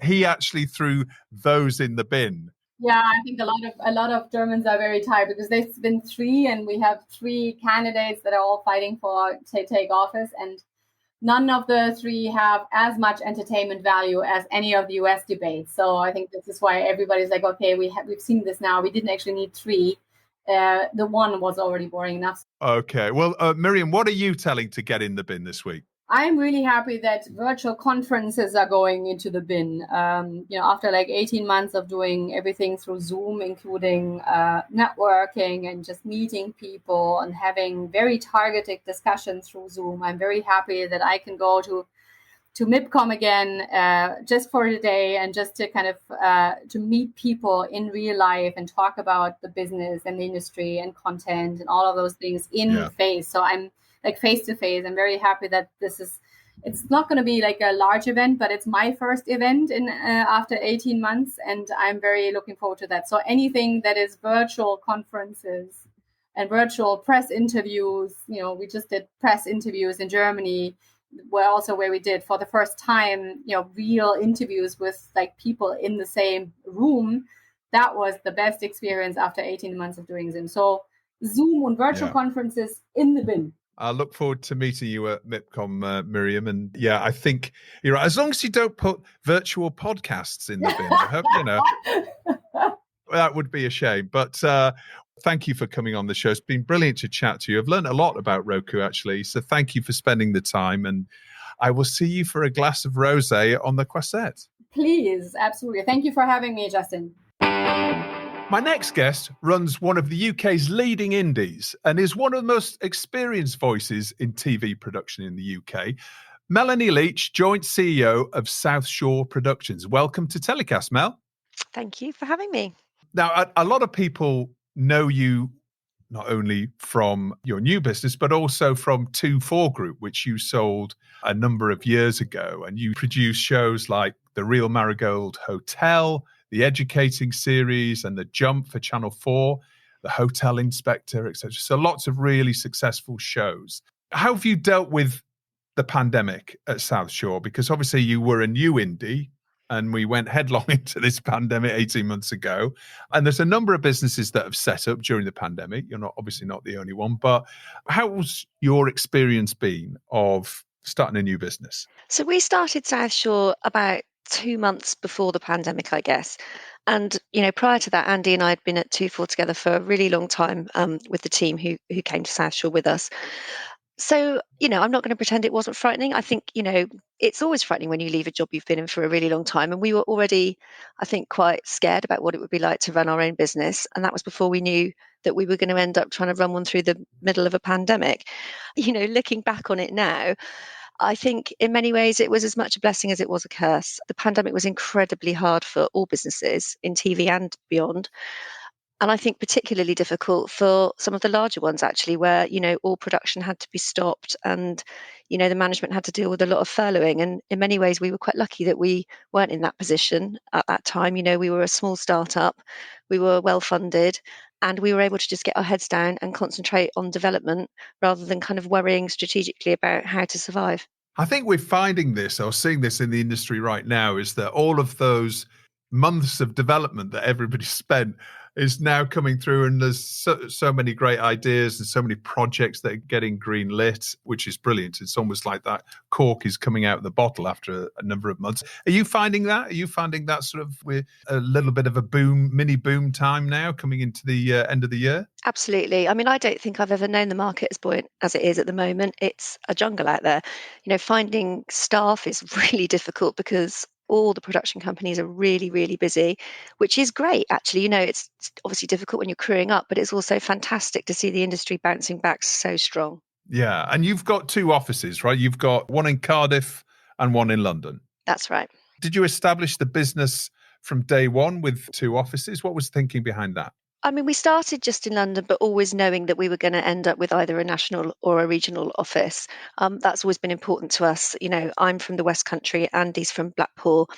he actually threw those in the bin.
Yeah, I think a lot of Germans are very tired because there's been 3, and we have 3 candidates that are all fighting to take office, and none of the 3 have as much entertainment value as any of the US debates. So I think this is why everybody's like, okay, we've seen this now. We didn't actually need 3. The one was already boring enough.
Okay. Well, Miriam, what are you telling to get in the bin this week?
I'm really happy that virtual conferences are going into the bin. After like 18 months of doing everything through Zoom, including networking and just meeting people and having very targeted discussions through Zoom, I'm very happy that I can go to MIPCOM again just for a day and just to kind of to meet people in real life and talk about the business and the industry and content and all of those things in face. So I'm like face to face. I'm very happy that it's not going to be like a large event, but it's my first event after 18 months. And I'm very looking forward to that. So anything that is virtual conferences and virtual press interviews, we just did press interviews in Germany, where we did for the first time, real interviews with like people in the same room. That was the best experience after 18 months of doing Zoom. So Zoom and virtual conferences in the bin.
I look forward to meeting you at MIPCOM, Miriam. And I think you're right. As long as you don't put virtual podcasts in the bin, I hope, that would be a shame. But thank you for coming on the show. It's been brilliant to chat to you. I've learned a lot about Roku, actually. So thank you for spending the time. And I will see you for a glass of rosé on the Croisette.
Please, absolutely. Thank you for having me, Justin.
My next guest runs one of the UK's leading indies and is one of the most experienced voices in TV production in the UK. Melanie Leach, joint CEO of South Shore Productions. Welcome to TellyCast, Mel.
Thank you for having me.
Now, a lot of people know you not only from your new business, but also from 2-4 Group, which you sold a number of years ago. And you produce shows like The Real Marigold Hotel, the Educating series, and The Jump for Channel 4, The Hotel Inspector, etc. So lots of really successful shows. How have you dealt with the pandemic at South Shore? Because obviously you were a new indie and we went headlong into this pandemic 18 months ago. And there's a number of businesses that have set up during the pandemic. You're obviously not the only one, but how's your experience been of starting a new business?
So we started South Shore about 2 months before the pandemic, I guess. And, prior to that, Andy and I had been at 2-4 together for a really long time with the team who came to South Shore with us. So, I'm not going to pretend it wasn't frightening. I think, it's always frightening when you leave a job you've been in for a really long time. And we were already, I think, quite scared about what it would be like to run our own business. And that was before we knew that we were going to end up trying to run one through the middle of a pandemic. Looking back on it now, I think in many ways it was as much a blessing as it was a curse. The pandemic was incredibly hard for all businesses in TV and beyond. And I think particularly difficult for some of the larger ones, actually, where, all production had to be stopped and, the management had to deal with a lot of furloughing. And in many ways, we were quite lucky that we weren't in that position at that time. We were a small startup, we were well funded, and we were able to just get our heads down and concentrate on development rather than kind of worrying strategically about how to survive.
I think we're finding this, or seeing this in the industry right now, is that all of those months of development that everybody spent is now coming through, and there's so many great ideas and so many projects that are getting green lit, which is brilliant. It's almost like that cork is coming out of the bottle after a number of months. Are you finding that? Are you finding that sort of with a little bit of a mini boom time now coming into the end of the year?
Absolutely. I mean, I don't think I've ever known the market as buoyant as it is at the moment. It's a jungle out there. Finding staff is really difficult because all the production companies are really, really busy, which is great, actually. It's obviously difficult when you're crewing up, but it's also fantastic to see the industry bouncing back so strong.
Yeah. And you've got 2 offices, right? You've got one in Cardiff and one in London.
That's right.
Did you establish the business from day one with 2 offices? What was the thinking behind that?
I mean, we started just in London, but always knowing that we were going to end up with either a national or a regional office. That's always been important to us. I'm from the West Country, Andy's from Blackpool.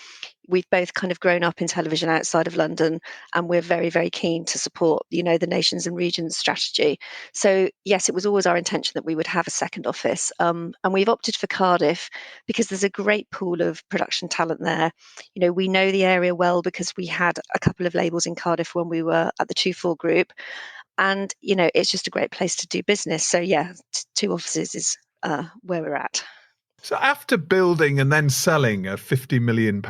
We've both kind of grown up in television outside of London, and we're very, very keen to support, the nations and regions strategy. So yes, it was always our intention that we would have a second office. And we've opted for Cardiff because there's a great pool of production talent there. We know the area well because we had a couple of labels in Cardiff when we were at the 2-4 group. And, it's just a great place to do business. So yeah, 2 offices is where we're at.
So after building and then selling a £50 million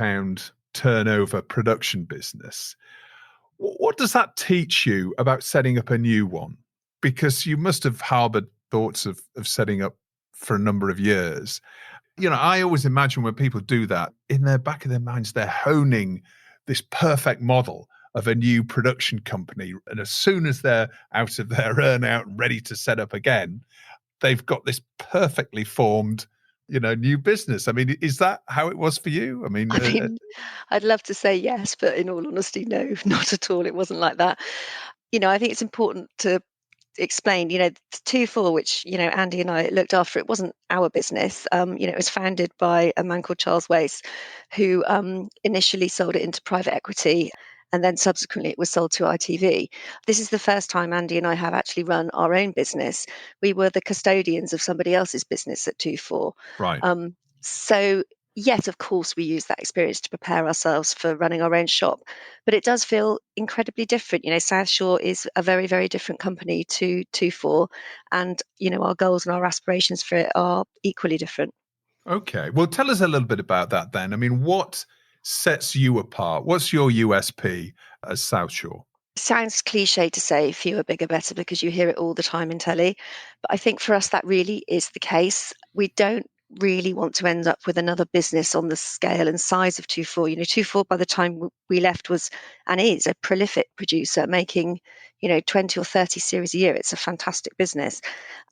turnover production business, what does that teach you about setting up a new one? Because you must have harbored thoughts of setting up for a number of years. I always imagine when people do that, in the back of their minds, they're honing this perfect model of a new production company. And as soon as they're out of their earn-out and ready to set up again, they've got this perfectly formed new business. I mean, is that how it was for you? I mean,
I'd love to say yes, but in all honesty, no, not at all. It wasn't like that. I think it's important to explain, 2-4, which, Andy and I looked after, it wasn't our business. It was founded by a man called Charles Wace, who initially sold it into private equity. And then subsequently it was sold to ITV. This is the first time Andy and I have actually run our own business. We were the custodians of somebody else's business at 2-4.
right.
So yes, of course, we use that experience to prepare ourselves for running our own shop, but it does feel incredibly different. South Shore is a very, very different company to 2-4, and our goals and our aspirations for it are equally different.
Okay, well, tell us a little bit about that then. I mean, what sets you apart? What's your USP as South Shore?
Sounds cliche to say fewer, bigger, better, because you hear it all the time in telly. But I think for us, that really is the case. We don't really want to end up with another business on the scale and size of 2-4. 2-4 by the time we left was and is a prolific producer, making 20 or 30 series a year. It's a fantastic business.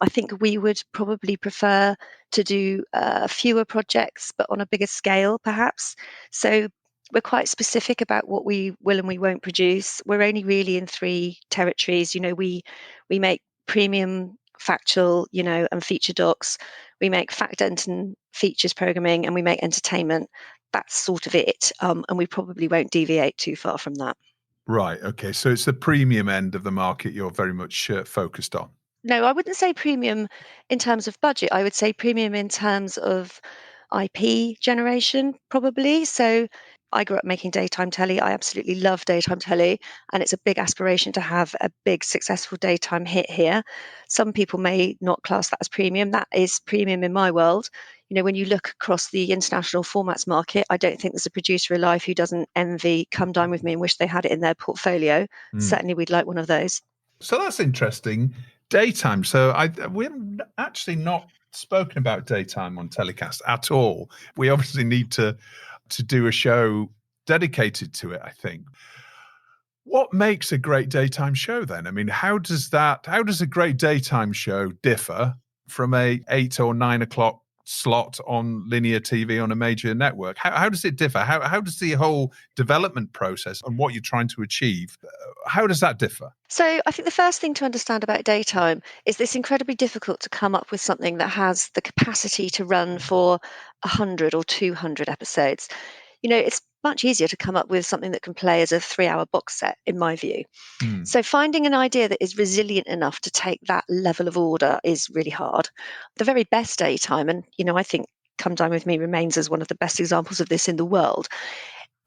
I think we would probably prefer to do fewer projects, but on a bigger scale, perhaps. So we're quite specific about what we will and we won't produce. We're only really in 3 territories. We make premium factual, and feature docs. We make fact and features programming, and we make entertainment. That's sort of it. And we probably won't deviate too far from that.
Right. Okay. So it's the premium end of the market you're very much focused on.
No, I wouldn't say premium in terms of budget. I would say premium in terms of IP generation, probably. So I grew up making daytime telly. I absolutely love daytime telly, and it's a big aspiration to have a big successful daytime hit here. Some people may not class that as premium. That is premium in my world. When you look across the international formats market, I don't think there's a producer alive who doesn't envy Come Dine With Me and wish they had it in their portfolio. Certainly we'd like one of those.
So that's interesting. Daytime. So we're actually not spoken about daytime on TellyCast at all. We obviously need to do a show dedicated to it, I think. What makes a great daytime show then? I mean, how does a great daytime show differ from a 8 or 9 o'clock slot on linear TV on a major network? How does it differ? How does the whole development process and what you're trying to achieve, how does that differ?
So I think the first thing to understand about daytime is it's incredibly difficult to come up with something that has the capacity to run for 100 or 200 episodes. It's much easier to come up with something that can play as a 3-hour box set, in my view. So finding an idea that is resilient enough to take that level of order is really hard. The very best daytime, and I think Come Dine With Me remains as one of the best examples of this in the world,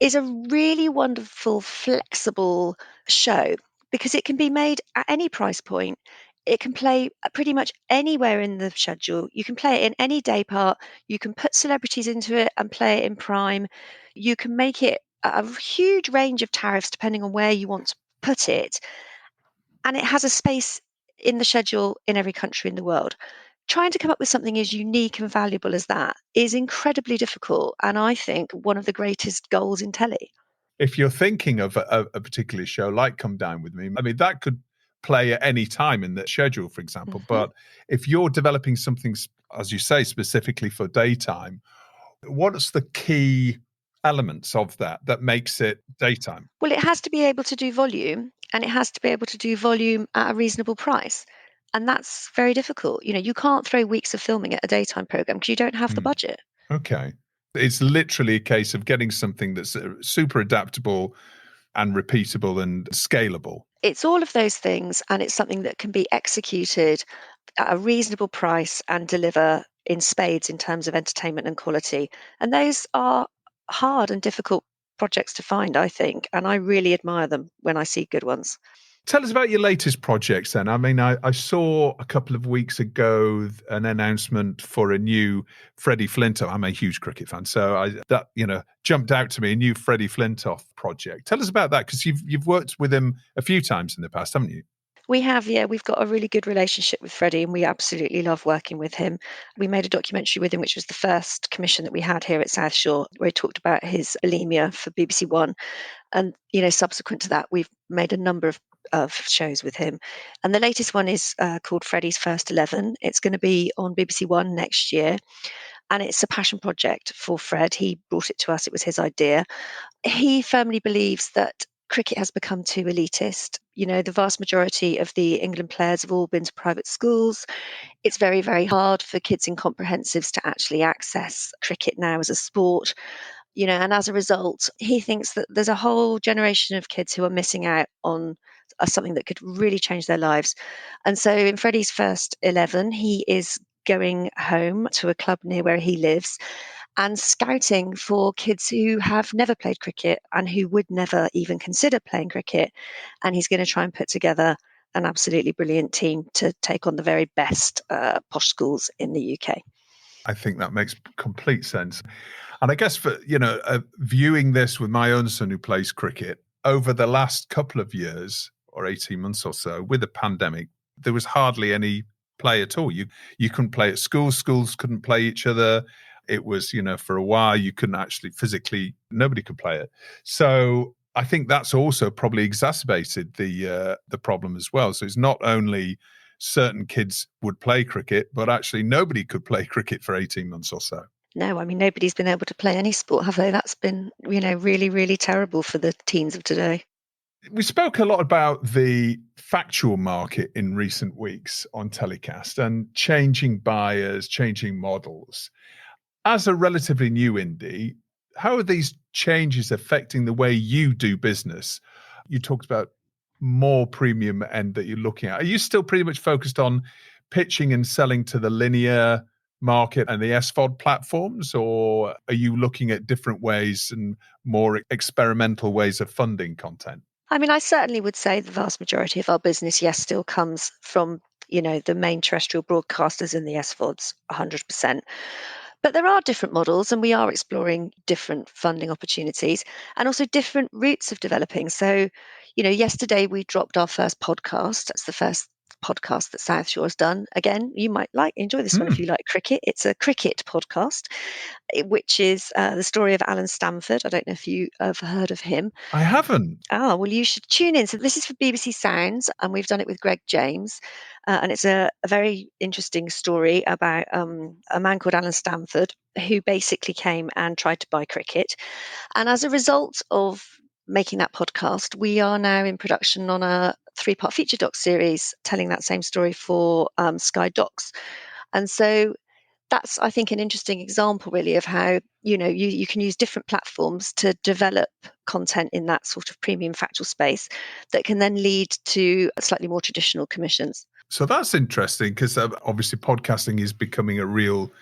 is a really wonderful, flexible show because it can be made at any price point. It can play pretty much anywhere in the schedule. You can play it in any day part. You can put celebrities into it and play it in prime. You can make it a huge range of tariffs depending on where you want to put it. And it has a space in the schedule in every country in the world. Trying to come up with something as unique and valuable as that is incredibly difficult. And I think one of the greatest goals in telly.
If you're thinking of a particular show like Come Down With Me, I mean, that could play at any time in the schedule, for example.
Mhm.
But if you're developing something, as you say, specifically for daytime, what's the key elements of that makes it daytime?
Well, it has to be able to do volume, and it has to be able to do volume at a reasonable price. And that's very difficult. You can't throw weeks of filming at a daytime program because you don't have the budget.
Okay. It's literally a case of getting something that's super adaptable and repeatable and scalable.
It's all of those things, and it's something that can be executed at a reasonable price and deliver in spades in terms of entertainment and quality. And those are hard and difficult projects to find, I think, and I really admire them when I see good ones.
Tell us about your latest projects then. I mean, I saw a couple of weeks ago an announcement for a new Freddie Flintoff. I'm a huge cricket fan, so that jumped out to me, a new Freddie Flintoff project. Tell us about that, because you've worked with him a few times in the past, haven't you?
We have, yeah. We've got a really good relationship with Freddie, and we absolutely love working with him. We made a documentary with him, which was the first commission that we had here at South Shore, where he talked about his bulimia for BBC One. And, subsequent to that, we've made a number of shows with him. And the latest one is called Freddie's First 11. It's going to be on BBC One next year. And it's a passion project for Fred. He brought it to us. It was his idea. He firmly believes that cricket has become too elitist. The vast majority of the England players have all been to private schools. It's very, very hard for kids in comprehensives to actually access cricket now as a sport. And as a result, he thinks that there's a whole generation of kids who are missing out on something that could really change their lives. And so in Freddie's First 11, he is going home to a club near where he lives and scouting for kids who have never played cricket and who would never even consider playing cricket. And he's going to try and put together an absolutely brilliant team to take on the very best posh schools in the UK.
I think that makes complete sense. And I guess for, viewing this with my own son who plays cricket, over the last couple of years or 18 months or so, with the pandemic, there was hardly any play at all. You couldn't play at schools. Schools couldn't play each other. It was, for a while, you couldn't actually physically, nobody could play it. So I think that's also probably exacerbated the problem as well. So it's not only certain kids would play cricket, but actually nobody could play cricket for 18 months or so.
No, I mean, nobody's been able to play any sport, have they? That's been, really, really terrible for the teens of today.
We spoke a lot about the factual market in recent weeks on TellyCast and changing buyers, changing models. As a relatively new indie, how are these changes affecting the way you do business? You talked about more premium end that you're looking at. Are you still pretty much focused on pitching and selling to the linear market and the SVOD platforms, or are you looking at different ways and more experimental ways of funding content?
I mean, I certainly would say the vast majority of our business, yes, still comes from, the main terrestrial broadcasters and the SVODs, 100%. But there are different models, and we are exploring different funding opportunities and also different routes of developing. So, yesterday we dropped our first podcast. That's the first podcast that South Shore has done. Again, you might enjoy this one if you like cricket. It's a cricket podcast, which is the story of Alan Stamford. I don't know if you have heard of him.
I haven't.
Oh, well, you should tune in. So this is for BBC Sounds, and we've done it with Greg James. And it's a very interesting story about a man called Alan Stamford, who basically came and tried to buy cricket. And as a result of making that podcast, we are now in production on a 3-part feature doc series telling that same story for Sky Docs. And so that's, I think, an interesting example really of how, you can use different platforms to develop content in that sort of premium factual space that can then lead to slightly more traditional commissions.
So that's interesting, because obviously podcasting is becoming a real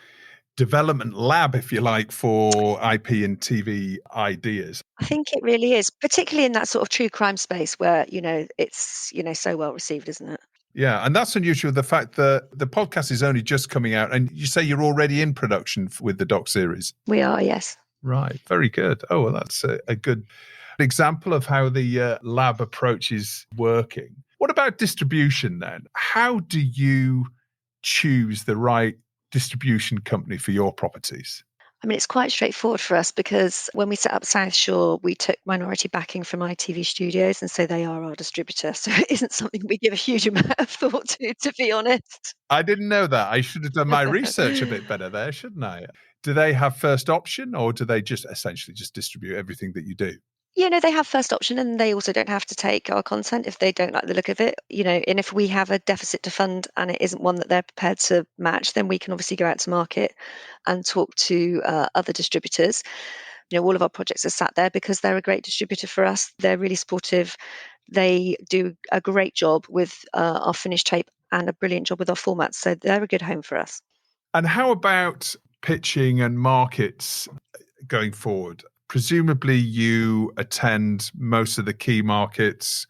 development lab, if you like, for IP and TV ideas.
I think it really is, particularly in that sort of true crime space where, it's, so well received, isn't it?
Yeah, and that's unusual, the fact that the podcast is only just coming out, and you say you're already in production with the doc series.
We are, yes.
Right, very good. Oh, well, that's a good example of how the lab approach is working. What about distribution then? How do you choose the right distribution company for your properties?
I mean, it's quite straightforward for us because when we set up South Shore, we took minority backing from ITV Studios, and so they are our distributor. So it isn't something we give a huge amount of thought to be honest.
I didn't know that. I should have done my research a bit better there, shouldn't I? Do they have first option, or do they just essentially just distribute everything that you do?
They have first option, and they also don't have to take our content if they don't like the look of it. And if we have a deficit to fund and it isn't one that they're prepared to match, then we can obviously go out to market and talk to other distributors. All of our projects are sat there because they're a great distributor for us. They're really supportive. They do a great job with our finished tape and a brilliant job with our formats. So they're a good home for us.
And how about pitching and markets going forward? Presumably you attend most of the key markets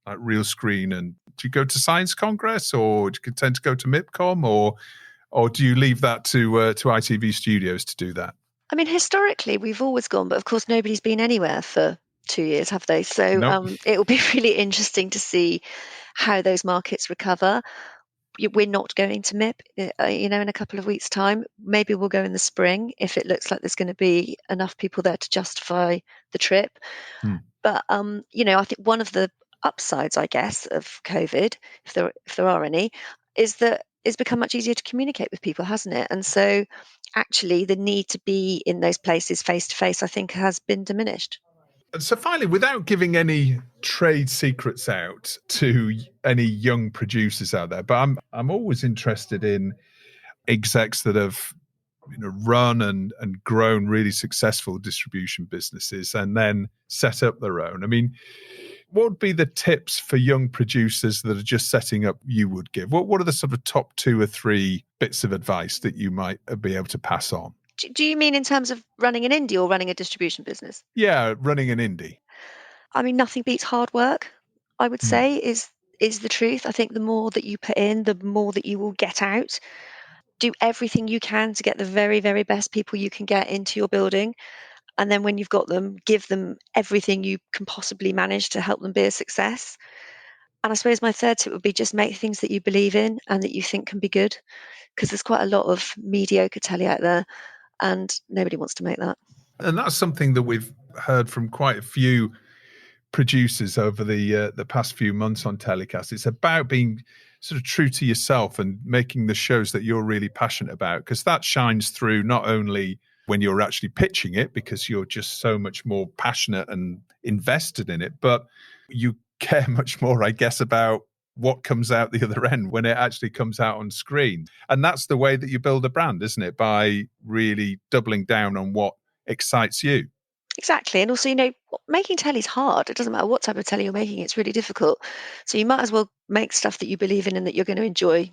like Real Screen, and do you go to Science Congress, or do you tend to go to MIPCOM, or do you leave that to ITV Studios to do that?
I mean, historically, we've always gone, but of course, nobody's been anywhere for 2 years, have they? So
Nope.
It will be really interesting to see how those markets recover. We're not going to MIP, in a couple of weeks' time. Maybe we'll go in the spring if it looks like there's going to be enough people there to justify the trip. But I think one of the upsides, I guess, of COVID, if there are any, is that it's become much easier to communicate with people, hasn't it? And so, actually, the need to be in those places face to face, I think, has been diminished.
So finally, without giving any trade secrets out to any young producers out there, but I'm always interested in execs that have run and grown really successful distribution businesses and then set up their own. I mean, what would be the tips for young producers that are just setting up you would give? What are the sort of top 2 or 3 bits of advice that you might be able to pass on?
Do you mean in terms of running an indie or running a distribution business?
Yeah, running an indie.
I mean, nothing beats hard work, I would say, is the truth. I think the more that you put in, the more that you will get out. Do everything you can to get the very, very best people you can get into your building. And then when you've got them, give them everything you can possibly manage to help them be a success. And I suppose my third tip would be just make things that you believe in and that you think can be good, because there's quite a lot of mediocre telly out there and nobody wants to make that.
And that's something that we've heard from quite a few producers over the past few months on TellyCast. It's about being sort of true to yourself and making the shows that you're really passionate about, because that shines through not only when you're actually pitching it, because you're just so much more passionate and invested in it, but you care much more, I guess, about what comes out the other end when it actually comes out on screen. And that's the way that you build a brand, isn't it? By really doubling down on what excites you.
Exactly. And also, making telly's hard. It doesn't matter what type of telly you're making, it's really difficult. So you might as well make stuff that you believe in and that you're going to enjoy,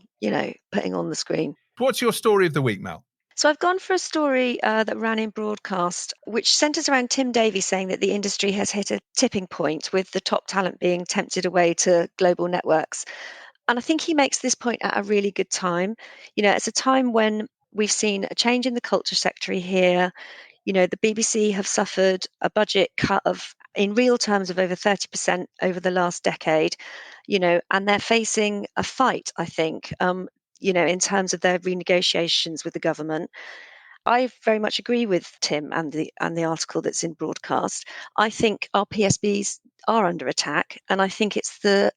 putting on the screen.
What's your story of the week, Mel?
So I've gone for a story that ran in broadcast, which centres around Tim Davies saying that the industry has hit a tipping point with the top talent being tempted away to global networks. And I think he makes this point at a really good time. It's a time when we've seen a change in the culture sector here. The BBC have suffered a budget cut in real terms, of over 30% over the last decade, and they're facing a fight, I think, in terms of their renegotiations with the government. I very much agree with Tim and the article that's in broadcast. I think our PSBs are under attack, and I think it's the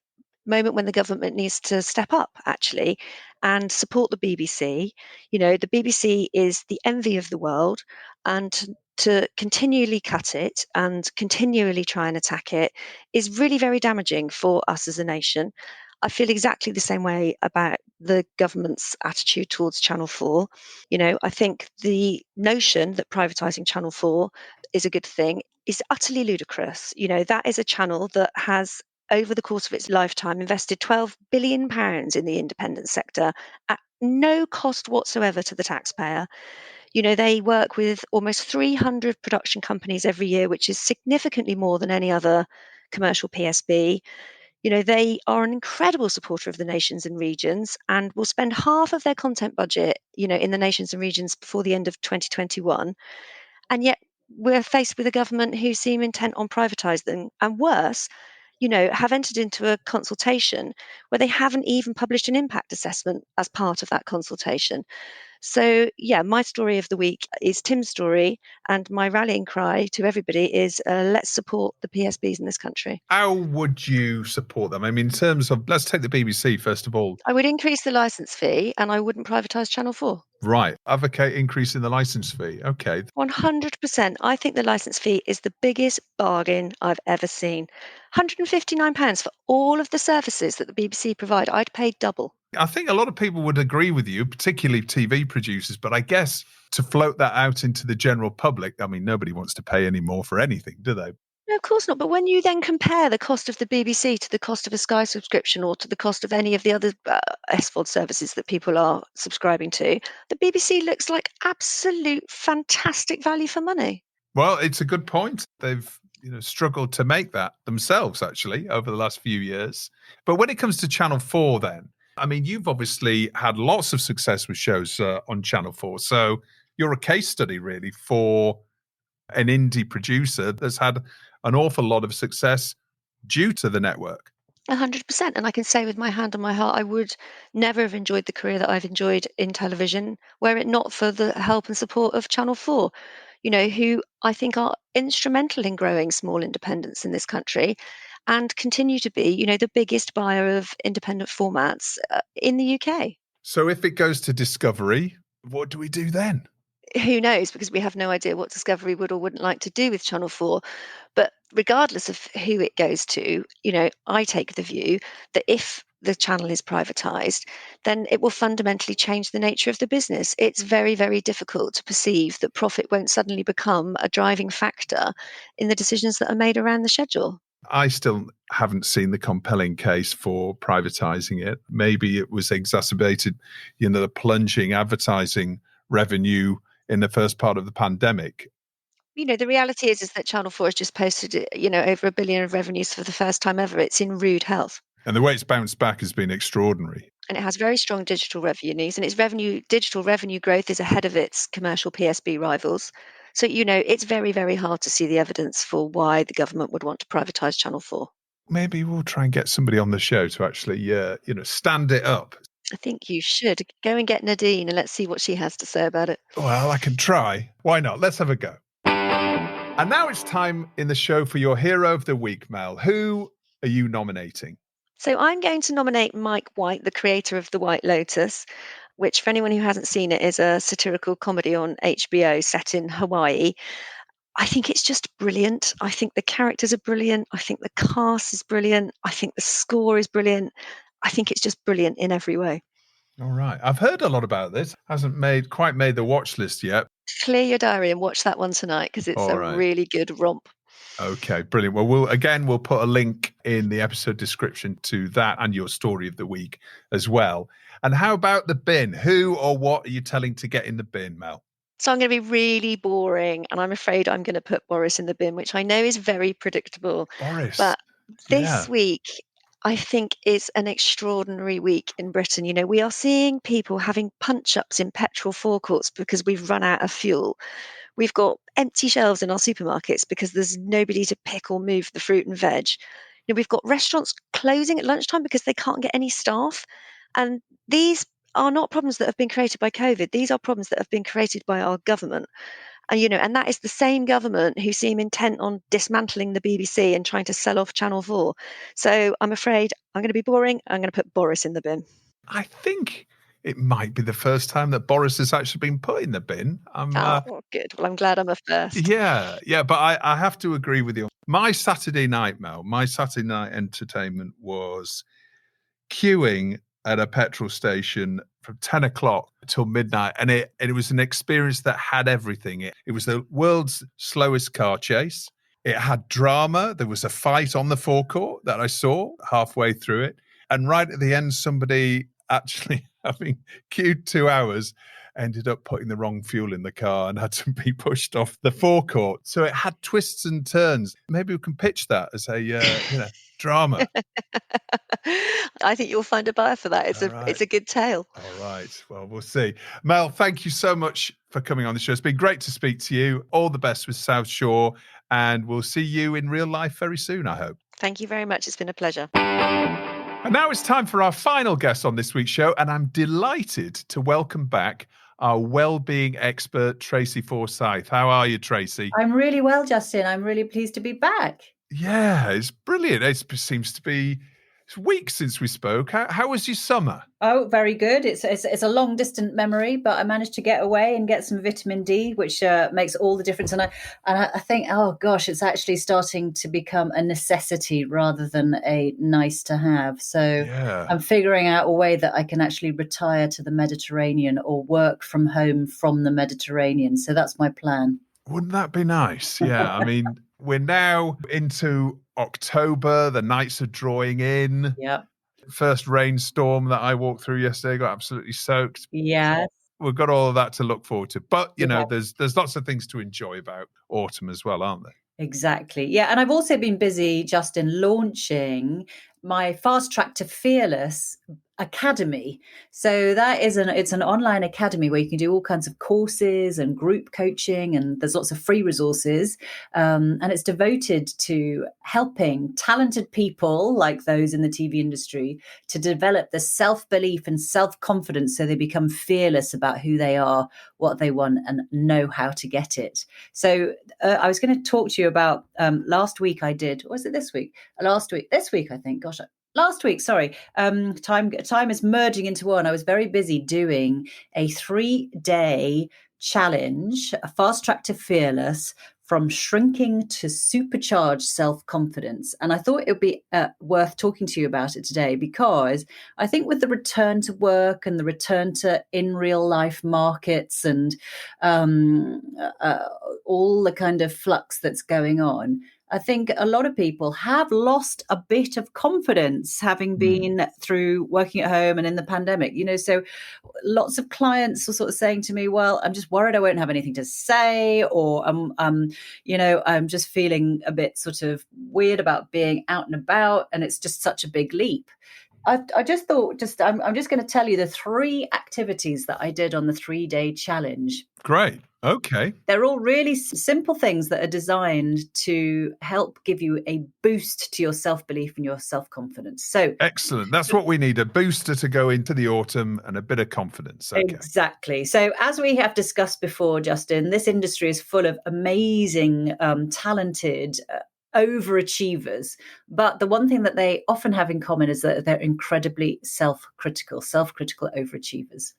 moment when the government needs to step up, actually, and support the BBC. The BBC is the envy of the world, and to continually cut it and continually try and attack it is really very damaging for us as a nation. I feel exactly the same way about the government's attitude towards Channel 4. I think the notion that privatising Channel 4 is a good thing is utterly ludicrous. That is a channel that has, over the course of its lifetime, invested £12 billion in the independent sector at no cost whatsoever to the taxpayer. They work with almost 300 production companies every year, which is significantly more than any other commercial PSB. They are an incredible supporter of the nations and regions and will spend half of their content budget, in the nations and regions before the end of 2021. And yet we're faced with a government who seem intent on privatising, and worse, have entered into a consultation where they haven't even published an impact assessment as part of that consultation. So, yeah, my story of the week is Tim's story, and my rallying cry to everybody is let's support the PSBs in this country.
How would you support them? I mean, in terms of, let's take the BBC first of all.
I would increase the licence fee and I wouldn't privatise Channel 4.
Right. Advocate increasing the licence fee. Okay.
100%. I think the licence fee is the biggest bargain I've ever seen. £159 for all of the services that the BBC provide. I'd pay double.
I think a lot of people would agree with you, particularly TV producers, but I guess to float that out into the general public, I mean, nobody wants to pay any more for anything, do they?
No, of course not. But when you then compare the cost of the BBC to the cost of a Sky subscription or to the cost of any of the other SVOD services that people are subscribing to, the BBC looks like absolute fantastic value for money.
Well, it's a good point. They've struggled to make that themselves, actually, over the last few years. But when it comes to Channel 4 then, I mean, you've obviously had lots of success with shows on Channel 4. So you're a case study, really, for an indie producer that's had an awful lot of success due to the network.
100%. And I can say with my hand on my heart, I would never have enjoyed the career that I've enjoyed in television were it not for the help and support of Channel 4, who I think are instrumental in growing small independents in this country and continue to be, the biggest buyer of independent formats in the UK.
So if it goes to Discovery, what do we do then?
Who knows? Because we have no idea what Discovery would or wouldn't like to do with Channel 4. But regardless of who it goes to, I take the view that if the channel is privatised, then it will fundamentally change the nature of the business. It's very, very difficult to perceive that profit won't suddenly become a driving factor in the decisions that are made around the schedule.
I still haven't seen the compelling case for privatising it. Maybe it was exacerbated, the plunging advertising revenue in the first part of the pandemic.
The reality is that Channel 4 has just posted, over £1 billion of revenues for the first time ever. It's in rude health.
And the way it's bounced back has been extraordinary.
And it has very strong digital revenues, and its digital revenue growth is ahead of its commercial PSB rivals. So, it's very, very hard to see the evidence for why the government would want to privatise Channel 4.
Maybe we'll try and get somebody on the show to actually, stand it up.
I think you should. Go and get Nadine and let's see what she has to say about it.
Well, I can try. Why not? Let's have a go. And now it's time in the show for your hero of the week, Mel. Who are you nominating?
So I'm going to nominate Mike White, the creator of The White Lotus, which for anyone who hasn't seen it is a satirical comedy on HBO set in Hawaii. I think it's just brilliant. I think the characters are brilliant. I think the cast is brilliant. I think the score is brilliant. I think it's just brilliant in every way.
All right. I've heard a lot about this. Hasn't quite made the watch list yet.
Clear your diary and watch that one tonight because it's really good romp.
Okay, brilliant. Well, we'll put a link in the episode description to that and your story of the week as well. And how about the bin? Who or what are you telling to get in the bin, Mel?
So I'm going to be really boring, and I'm afraid I'm going to put Boris in the bin, which I know is very predictable.
Boris.
But this week, I think, is an extraordinary week in Britain. We are seeing people having punch-ups in petrol forecourts because we've run out of fuel. We've got empty shelves in our supermarkets because there's nobody to pick or move the fruit and veg. We've got restaurants closing at lunchtime because they can't get any staff. And these are not problems that have been created by COVID. These are problems that have been created by our government. And that is the same government who seem intent on dismantling the BBC and trying to sell off Channel 4. So I'm afraid I'm going to be boring. I'm going to put Boris in the bin.
I think it might be the first time that Boris has actually been put in the bin.
Good. Well, I'm glad I'm a first.
Yeah. But I have to agree with you. My Saturday night, Mel, my Saturday night entertainment was queuing at a petrol station from 10 o'clock till midnight. And it was an experience that had everything. It was the world's slowest car chase. It had drama. There was a fight on the forecourt that I saw halfway through it. And right at the end, somebody actually having queued 2 hours, ended up putting the wrong fuel in the car and had to be pushed off the forecourt. So it had twists and turns. Maybe we can pitch that as a drama.
I think you'll find a buyer for that. It's
All
a good tale.
All right. Well, we'll see. Mel, thank you so much for coming on the show. It's been great to speak to you. All the best with South Shore, and we'll see you in real life very soon, I hope.
Thank you very much. It's been a pleasure.
And now it's time for our final guest on this week's show, and I'm delighted to welcome back our well-being expert, Tracy Forsyth. How are you, Tracy?
I'm really well, Justin. I'm really pleased to be back.
Yeah, it's brilliant. It seems to be weeks since we spoke. How was your summer?
Oh, very good. It's a long distant memory, but I managed to get away and get some vitamin D, which makes all the difference. And I think, oh gosh, it's actually starting to become a necessity rather than a nice to have. So yeah. I'm figuring out a way that I can actually retire to the Mediterranean or work from home from the Mediterranean. So that's my plan.
Wouldn't that be nice? Yeah, I mean, we're now into October. The nights are drawing in.
Yeah.
First rainstorm that I walked through yesterday got absolutely soaked.
Yes.
We've got all of that to look forward to. But, there's lots of things to enjoy about autumn as well, aren't there?
Exactly. Yeah. And I've also been busy, Justin, launching my Fast Track to Fearless Academy. So that is it's an online academy where you can do all kinds of courses and group coaching, and there's lots of free resources. And it's devoted to helping talented people like those in the TV industry to develop the self-belief and self-confidence so they become fearless about who they are, what they want, and know how to get it. So I was going to talk to you about last week I did, or was it this week? This week, I think. Gosh, last week, sorry. Time is merging into one. I was very busy doing a 3-day challenge, a Fast Track to Fearless, from shrinking to supercharged self-confidence. And I thought it would be worth talking to you about it today, because I think with the return to work and the return to in real life markets and all the kind of flux that's going on, I think a lot of people have lost a bit of confidence having been through working at home and in the pandemic, so lots of clients are sort of saying to me, well, I'm just worried I won't have anything to say, or I'm just feeling a bit sort of weird about being out and about. And it's just such a big leap. I just thought, I'm just going to tell you the 3 activities that I did on the 3-day challenge.
Great. Okay.
They're all really simple things that are designed to help give you a boost to your self-belief and your self-confidence. So excellent.
That's what we need, a booster to go into the autumn and a bit of confidence. Okay.
Exactly. So as we have discussed before, Justin, this industry is full of amazing, talented overachievers. But the one thing that they often have in common is that they're incredibly self-critical overachievers.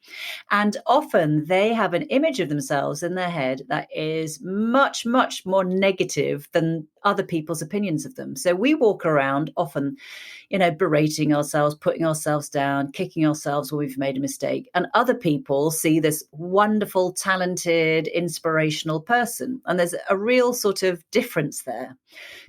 And often they have an image of themselves in their head that is much, much more negative than other people's opinions of them. So we walk around often, berating ourselves, putting ourselves down, kicking ourselves when we've made a mistake. And other people see this wonderful, talented, inspirational person. And there's a real sort of difference there.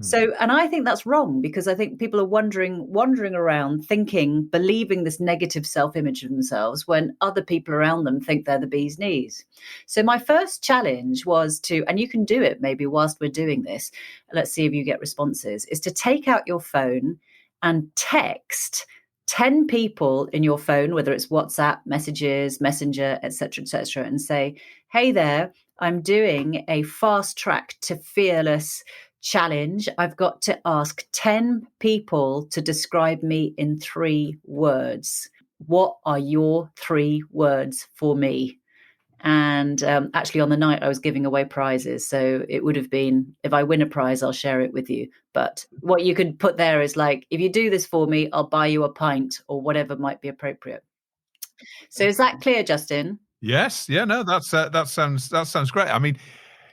So, and I think that's wrong, because I think people are wandering around thinking, believing this negative self-image of themselves when other people around them think they're the bee's knees. So my first challenge was and you can do it maybe whilst we're doing this, let's see if you get responses, is to take out your phone and text 10 people in your phone, whether it's WhatsApp, Messages, Messenger, etc., and say, hey there, I'm doing a Fast Track to Fearless challenge. I've got to ask 10 people to describe me in 3 words. What are your 3 words for me? And actually on the night I was giving away prizes. So it would have been, if I win a prize, I'll share it with you. But what you could put there is like, if you do this for me, I'll buy you a pint, or whatever might be appropriate. So is that clear, Justin?
Yes. Yeah, no, that sounds great. I mean,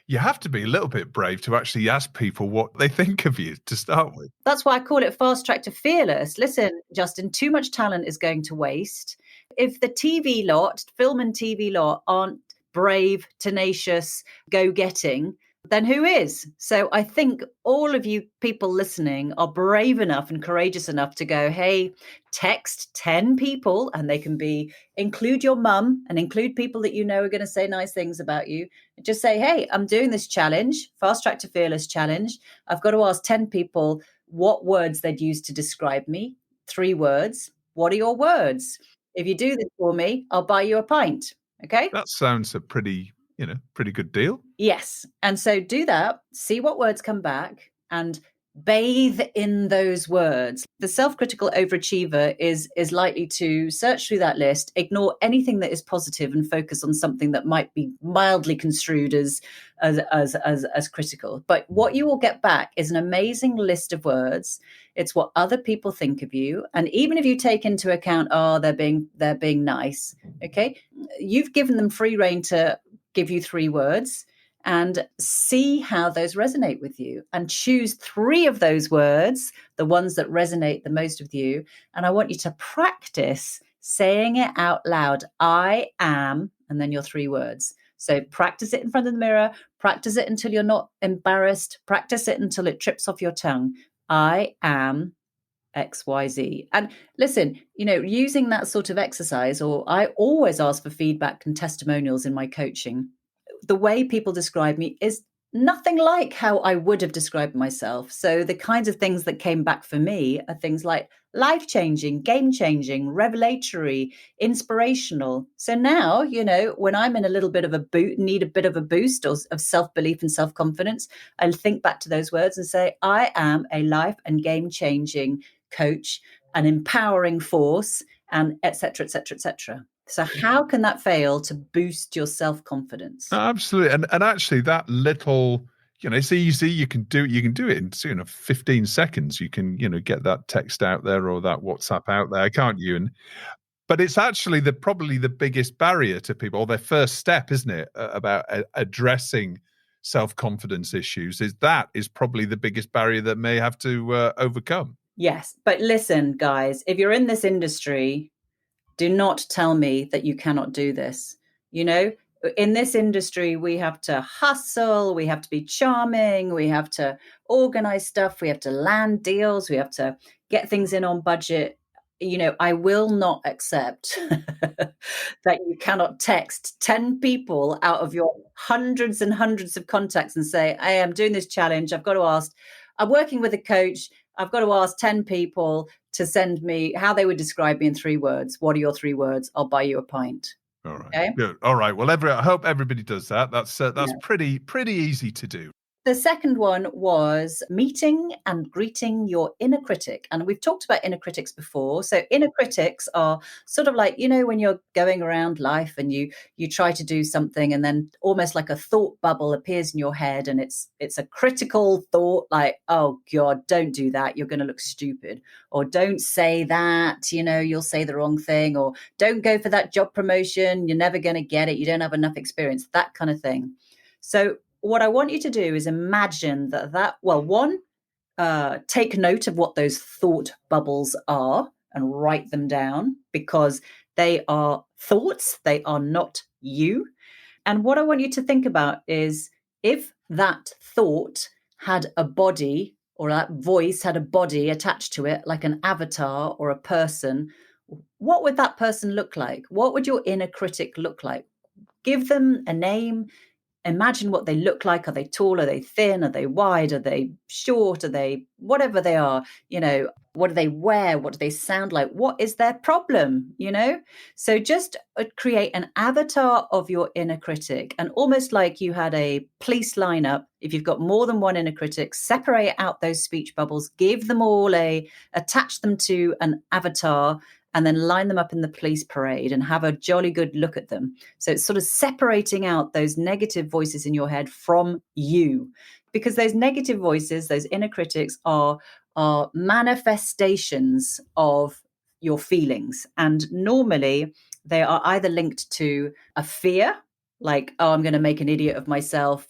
you have to be a little bit brave to actually ask people what they think of you to start with.
That's why I call it Fast Track to Fearless. Listen, Justin, too much talent is going to waste. If the film and TV lot aren't brave, tenacious, go-getting, then who is? So I think all of you people listening are brave enough and courageous enough to go, hey, text 10 people, and they can include your mum and include people that you know are going to say nice things about you. Just say, hey, I'm doing this challenge, Fast Track to Fearless challenge. I've got to ask 10 people what words they'd use to describe me. 3 words. What are your words? If you do this for me, I'll buy you a pint. Okay?
That sounds a pretty good deal.
Yes. And so do that, see what words come back, and bathe in those words. The self-critical overachiever is likely to search through that list, ignore anything that is positive, and focus on something that might be mildly construed as critical. But what you will get back is an amazing list of words. It's what other people think of you. And even if you take into account, they're being nice, okay, you've given them free rein to give you 3 words, and see how those resonate with you, and choose 3 of those words, the ones that resonate the most with you. And I want you to practice saying it out loud. I am, and then your 3 words. So practice it in front of the mirror, practice it until you're not embarrassed, practice it until it trips off your tongue. I am XYZ. And listen, using that sort of exercise, or I always ask for feedback and testimonials in my coaching. The way people describe me is nothing like how I would have described myself. So the kinds of things that came back for me are things like life-changing, game-changing, revelatory, inspirational. So now, when I'm in a little bit of need a bit of a boost of self-belief and self-confidence, I think back to those words and say, I am a life and game-changing coach, an empowering force, and et cetera, et cetera, et cetera. So how can that fail to boost your self-confidence?
Absolutely. And actually that little, it's easy. You can do it in 15 seconds. You can, get that text out there or that WhatsApp out there, can't you? But it's actually probably the biggest barrier to people, or their first step, isn't it, about addressing self-confidence issues, is probably the biggest barrier that may have to overcome.
Yes. But listen, guys, if you're in this industry, do not tell me that you cannot do this. In this industry, we have to hustle, we have to be charming, we have to organize stuff, we have to land deals, we have to get things in on budget. I will not accept that you cannot text 10 people out of your hundreds and hundreds of contacts and say, I am doing this challenge. I'm working with a coach. I've got to ask 10 people to send me how they would describe me in 3 words. What are your 3 words? I'll buy you a pint.
All right.
Okay?
Good. All right. Well, I hope everybody does that. That's pretty easy to do.
The second one was meeting and greeting your inner critic. And we've talked about inner critics before. So inner critics are sort of like, when you're going around life and you try to do something, and then almost like a thought bubble appears in your head, and it's a critical thought like, oh God, don't do that. You're going to look stupid. Or don't say that, you'll say the wrong thing. Or don't go for that job promotion. You're never going to get it. You don't have enough experience, that kind of thing. So what I want you to do is imagine take note of what those thought bubbles are and write them down, because they are thoughts, they are not you. And what I want you to think about is, if that thought had a body, or that voice had a body attached to it, like an avatar or a person, what would that person look like? What would your inner critic look like? Give them a name. Imagine what they look like. Are they tall? Are they thin? Are they wide? Are they short? Are they whatever they are? What do they wear? What do they sound like? What is their problem? So just create an avatar of your inner critic, and almost like you had a police lineup. If you've got more than one inner critic, separate out those speech bubbles, give them all attach them to an avatar, and then line them up in the police parade and have a jolly good look at them. So it's sort of separating out those negative voices in your head from you, because those negative voices, those inner critics, are manifestations of your feelings. And normally they are either linked to a fear, like, oh, I'm going to make an idiot of myself,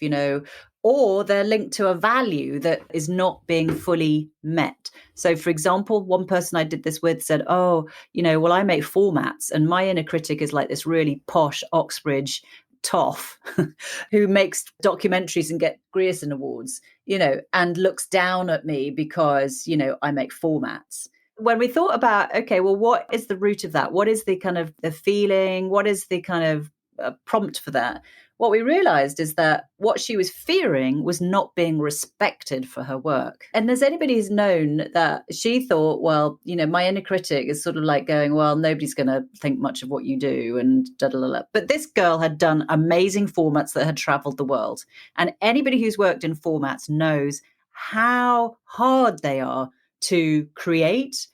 or they're linked to a value that is not being fully met. So, for example, one person I did this with said, I make formats, and my inner critic is like this really posh Oxbridge toff who makes documentaries and get Grierson Awards, and looks down at me because, I make formats. When we thought about, okay, well, what is the root of that? What is the kind of the feeling? What is the kind of prompt for that? What we realized is that what she was fearing was not being respected for her work. And as anybody who's known that she thought, well, my inner critic is sort of like going, well, nobody's going to think much of what you do and da da da. But this girl had done amazing formats that had traveled the world. And anybody who's worked in formats knows how hard they are to create,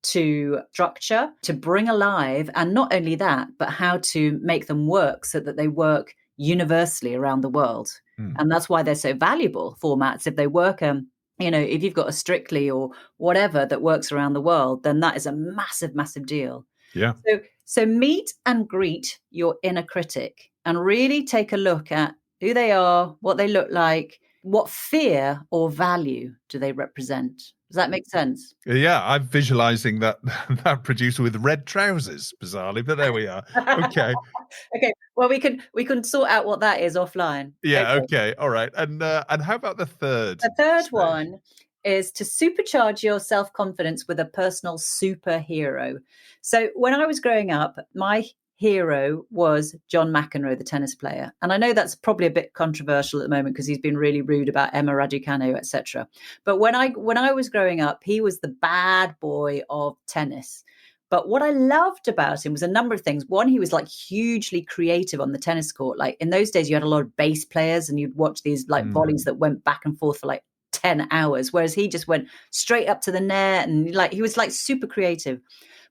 to structure, to bring alive, and not only that, but how to make them work so that they work universally around the world. And that's why they're so valuable formats. If they work, if you've got a Strictly or whatever that works around the world, then that is a massive, massive deal.
Yeah.
So meet and greet your inner critic and really take a look at who they are, what they look like, what fear or value do they represent? Does that make sense?
Yeah, I'm visualizing that producer with red trousers, bizarrely, but there we are. Okay.
Okay. Well, we can sort out what that is offline.
Yeah. Okay. All right. And how about the third?
The third
stage?
one is to supercharge your self-confidence with a personal superhero. So when I was growing up, my hero was John McEnroe, the tennis player. And I know that's probably a bit controversial at the moment because he's been really rude about Emma Raducanu, etc. But when I was growing up, he was the bad boy of tennis. But what I loved about him was a number of things. One, he was like hugely creative on the tennis court. Like in those days, you had a lot of bass players and you'd watch these like volleys that went back and forth for like 10 hours, whereas he just went straight up to the net and like he was like super creative.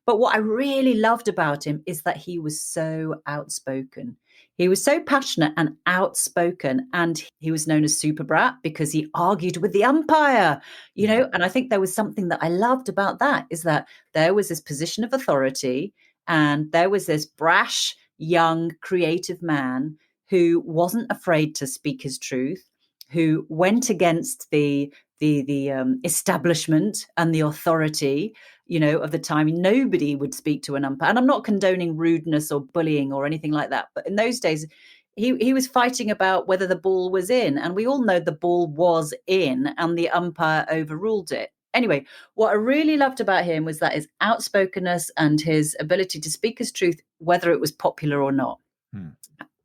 But what I really loved about him is that he was so outspoken. He was so passionate and outspoken, and he was known as Super Brat because he argued with the umpire, and I think there was something that I loved about that, is that there was this position of authority and there was this brash, young, creative man who wasn't afraid to speak his truth, who went against the establishment and the authority, of the time. Nobody would speak to an umpire. And I'm not condoning rudeness or bullying or anything like that. But in those days, he was fighting about whether the ball was in. And we all know the ball was in and the umpire overruled it. Anyway, what I really loved about him was that his outspokenness and his ability to speak his truth, whether it was popular or not.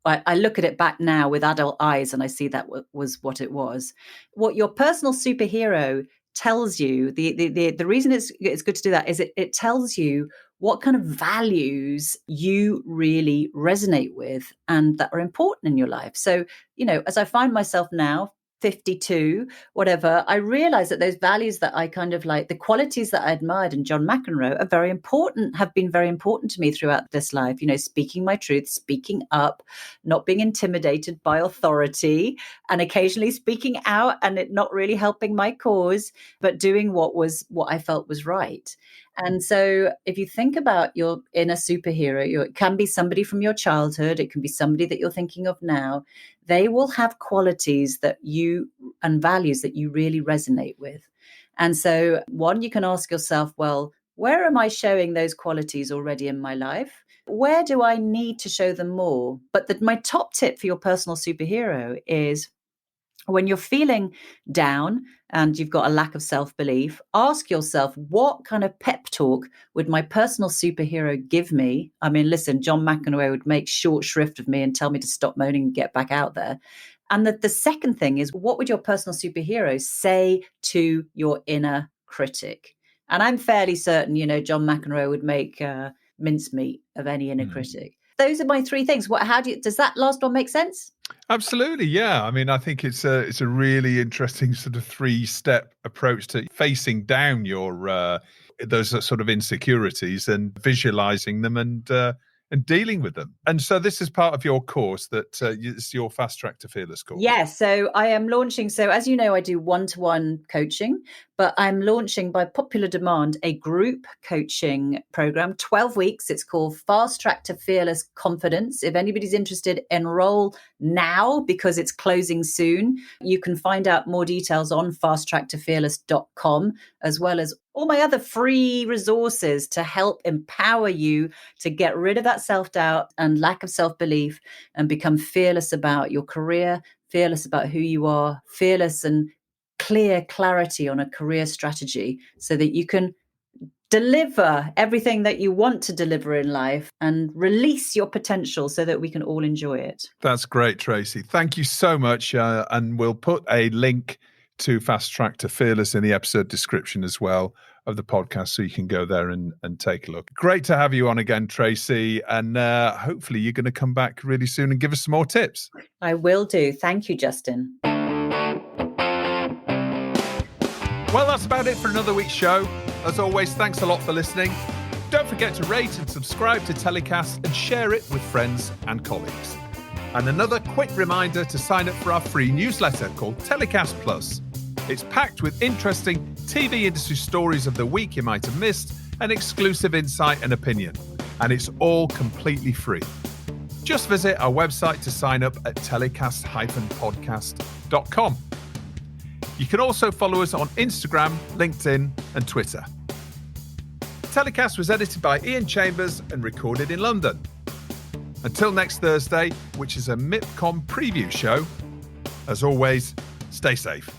I look at it back now with adult eyes and I see that was what it was. What your personal superhero tells you, the reason it's good to do that is it tells you what kind of values you really resonate with and that are important in your life. So, as I find myself now, 52, whatever, I realize that those values that I kind of like, the qualities that I admired in John McEnroe are very important, have been very important to me throughout this life. Speaking my truth, speaking up, not being intimidated by authority, and occasionally speaking out and it not really helping my cause, but doing what I felt was right. And so if you think about your inner superhero, it can be somebody from your childhood, it can be somebody that you're thinking of now. They will have qualities and values that you really resonate with. And so one, you can ask yourself, well, where am I showing those qualities already in my life? Where do I need to show them more? But my top tip for your personal superhero is when you're feeling down and you've got a lack of self-belief, ask yourself, what kind of pep talk would my personal superhero give me? I mean, listen, John McEnroe would make short shrift of me and tell me to stop moaning and get back out there. And the second thing is, what would your personal superhero say to your inner critic? And I'm fairly certain, John McEnroe would make mincemeat of any inner critic. Those are my three things. Does that last one make sense?
Absolutely, yeah. I mean, I think it's a really interesting sort of 3-step approach to facing down your those sort of insecurities and visualizing them and dealing with them. And so this is part of your course it's your Fast Track to Fearless course.
Yes. So I am launching. So as you know, I do one-to-one coaching, but I'm launching by popular demand a group coaching program, 12 weeks. It's called Fast Track to Fearless Confidence. If anybody's interested, enroll now because it's closing soon. You can find out more details on fasttracktofearless.com, as well as all my other free resources to help empower you to get rid of that self-doubt and lack of self-belief and become fearless about your career, fearless about who you are, fearless and clear clarity on a career strategy so that you can deliver everything that you want to deliver in life and release your potential so that we can all enjoy it.
That's great, Tracy. Thank you so much. And we'll put a link to Fast Track to Fearless in the episode description as well of the podcast, so you can go there and take a look. Great to have you on again, Tracy. And hopefully you're going to come back really soon and give us some more tips.
I will do. Thank you, Justin.
Well, that's about it for another week's show. As always, thanks a lot for listening. Don't forget to rate and subscribe to TellyCast and share it with friends and colleagues. And another quick reminder to sign up for our free newsletter called TellyCast Plus. It's packed with interesting TV industry stories of the week you might have missed, and exclusive insight and opinion. And it's all completely free. Just visit our website to sign up at telecast-podcast.com. You can also follow us on Instagram, LinkedIn, and Twitter. TellyCast was edited by Ian Chambers and recorded in London. Until next Thursday, which is a MIPCOM preview show, as always, stay safe.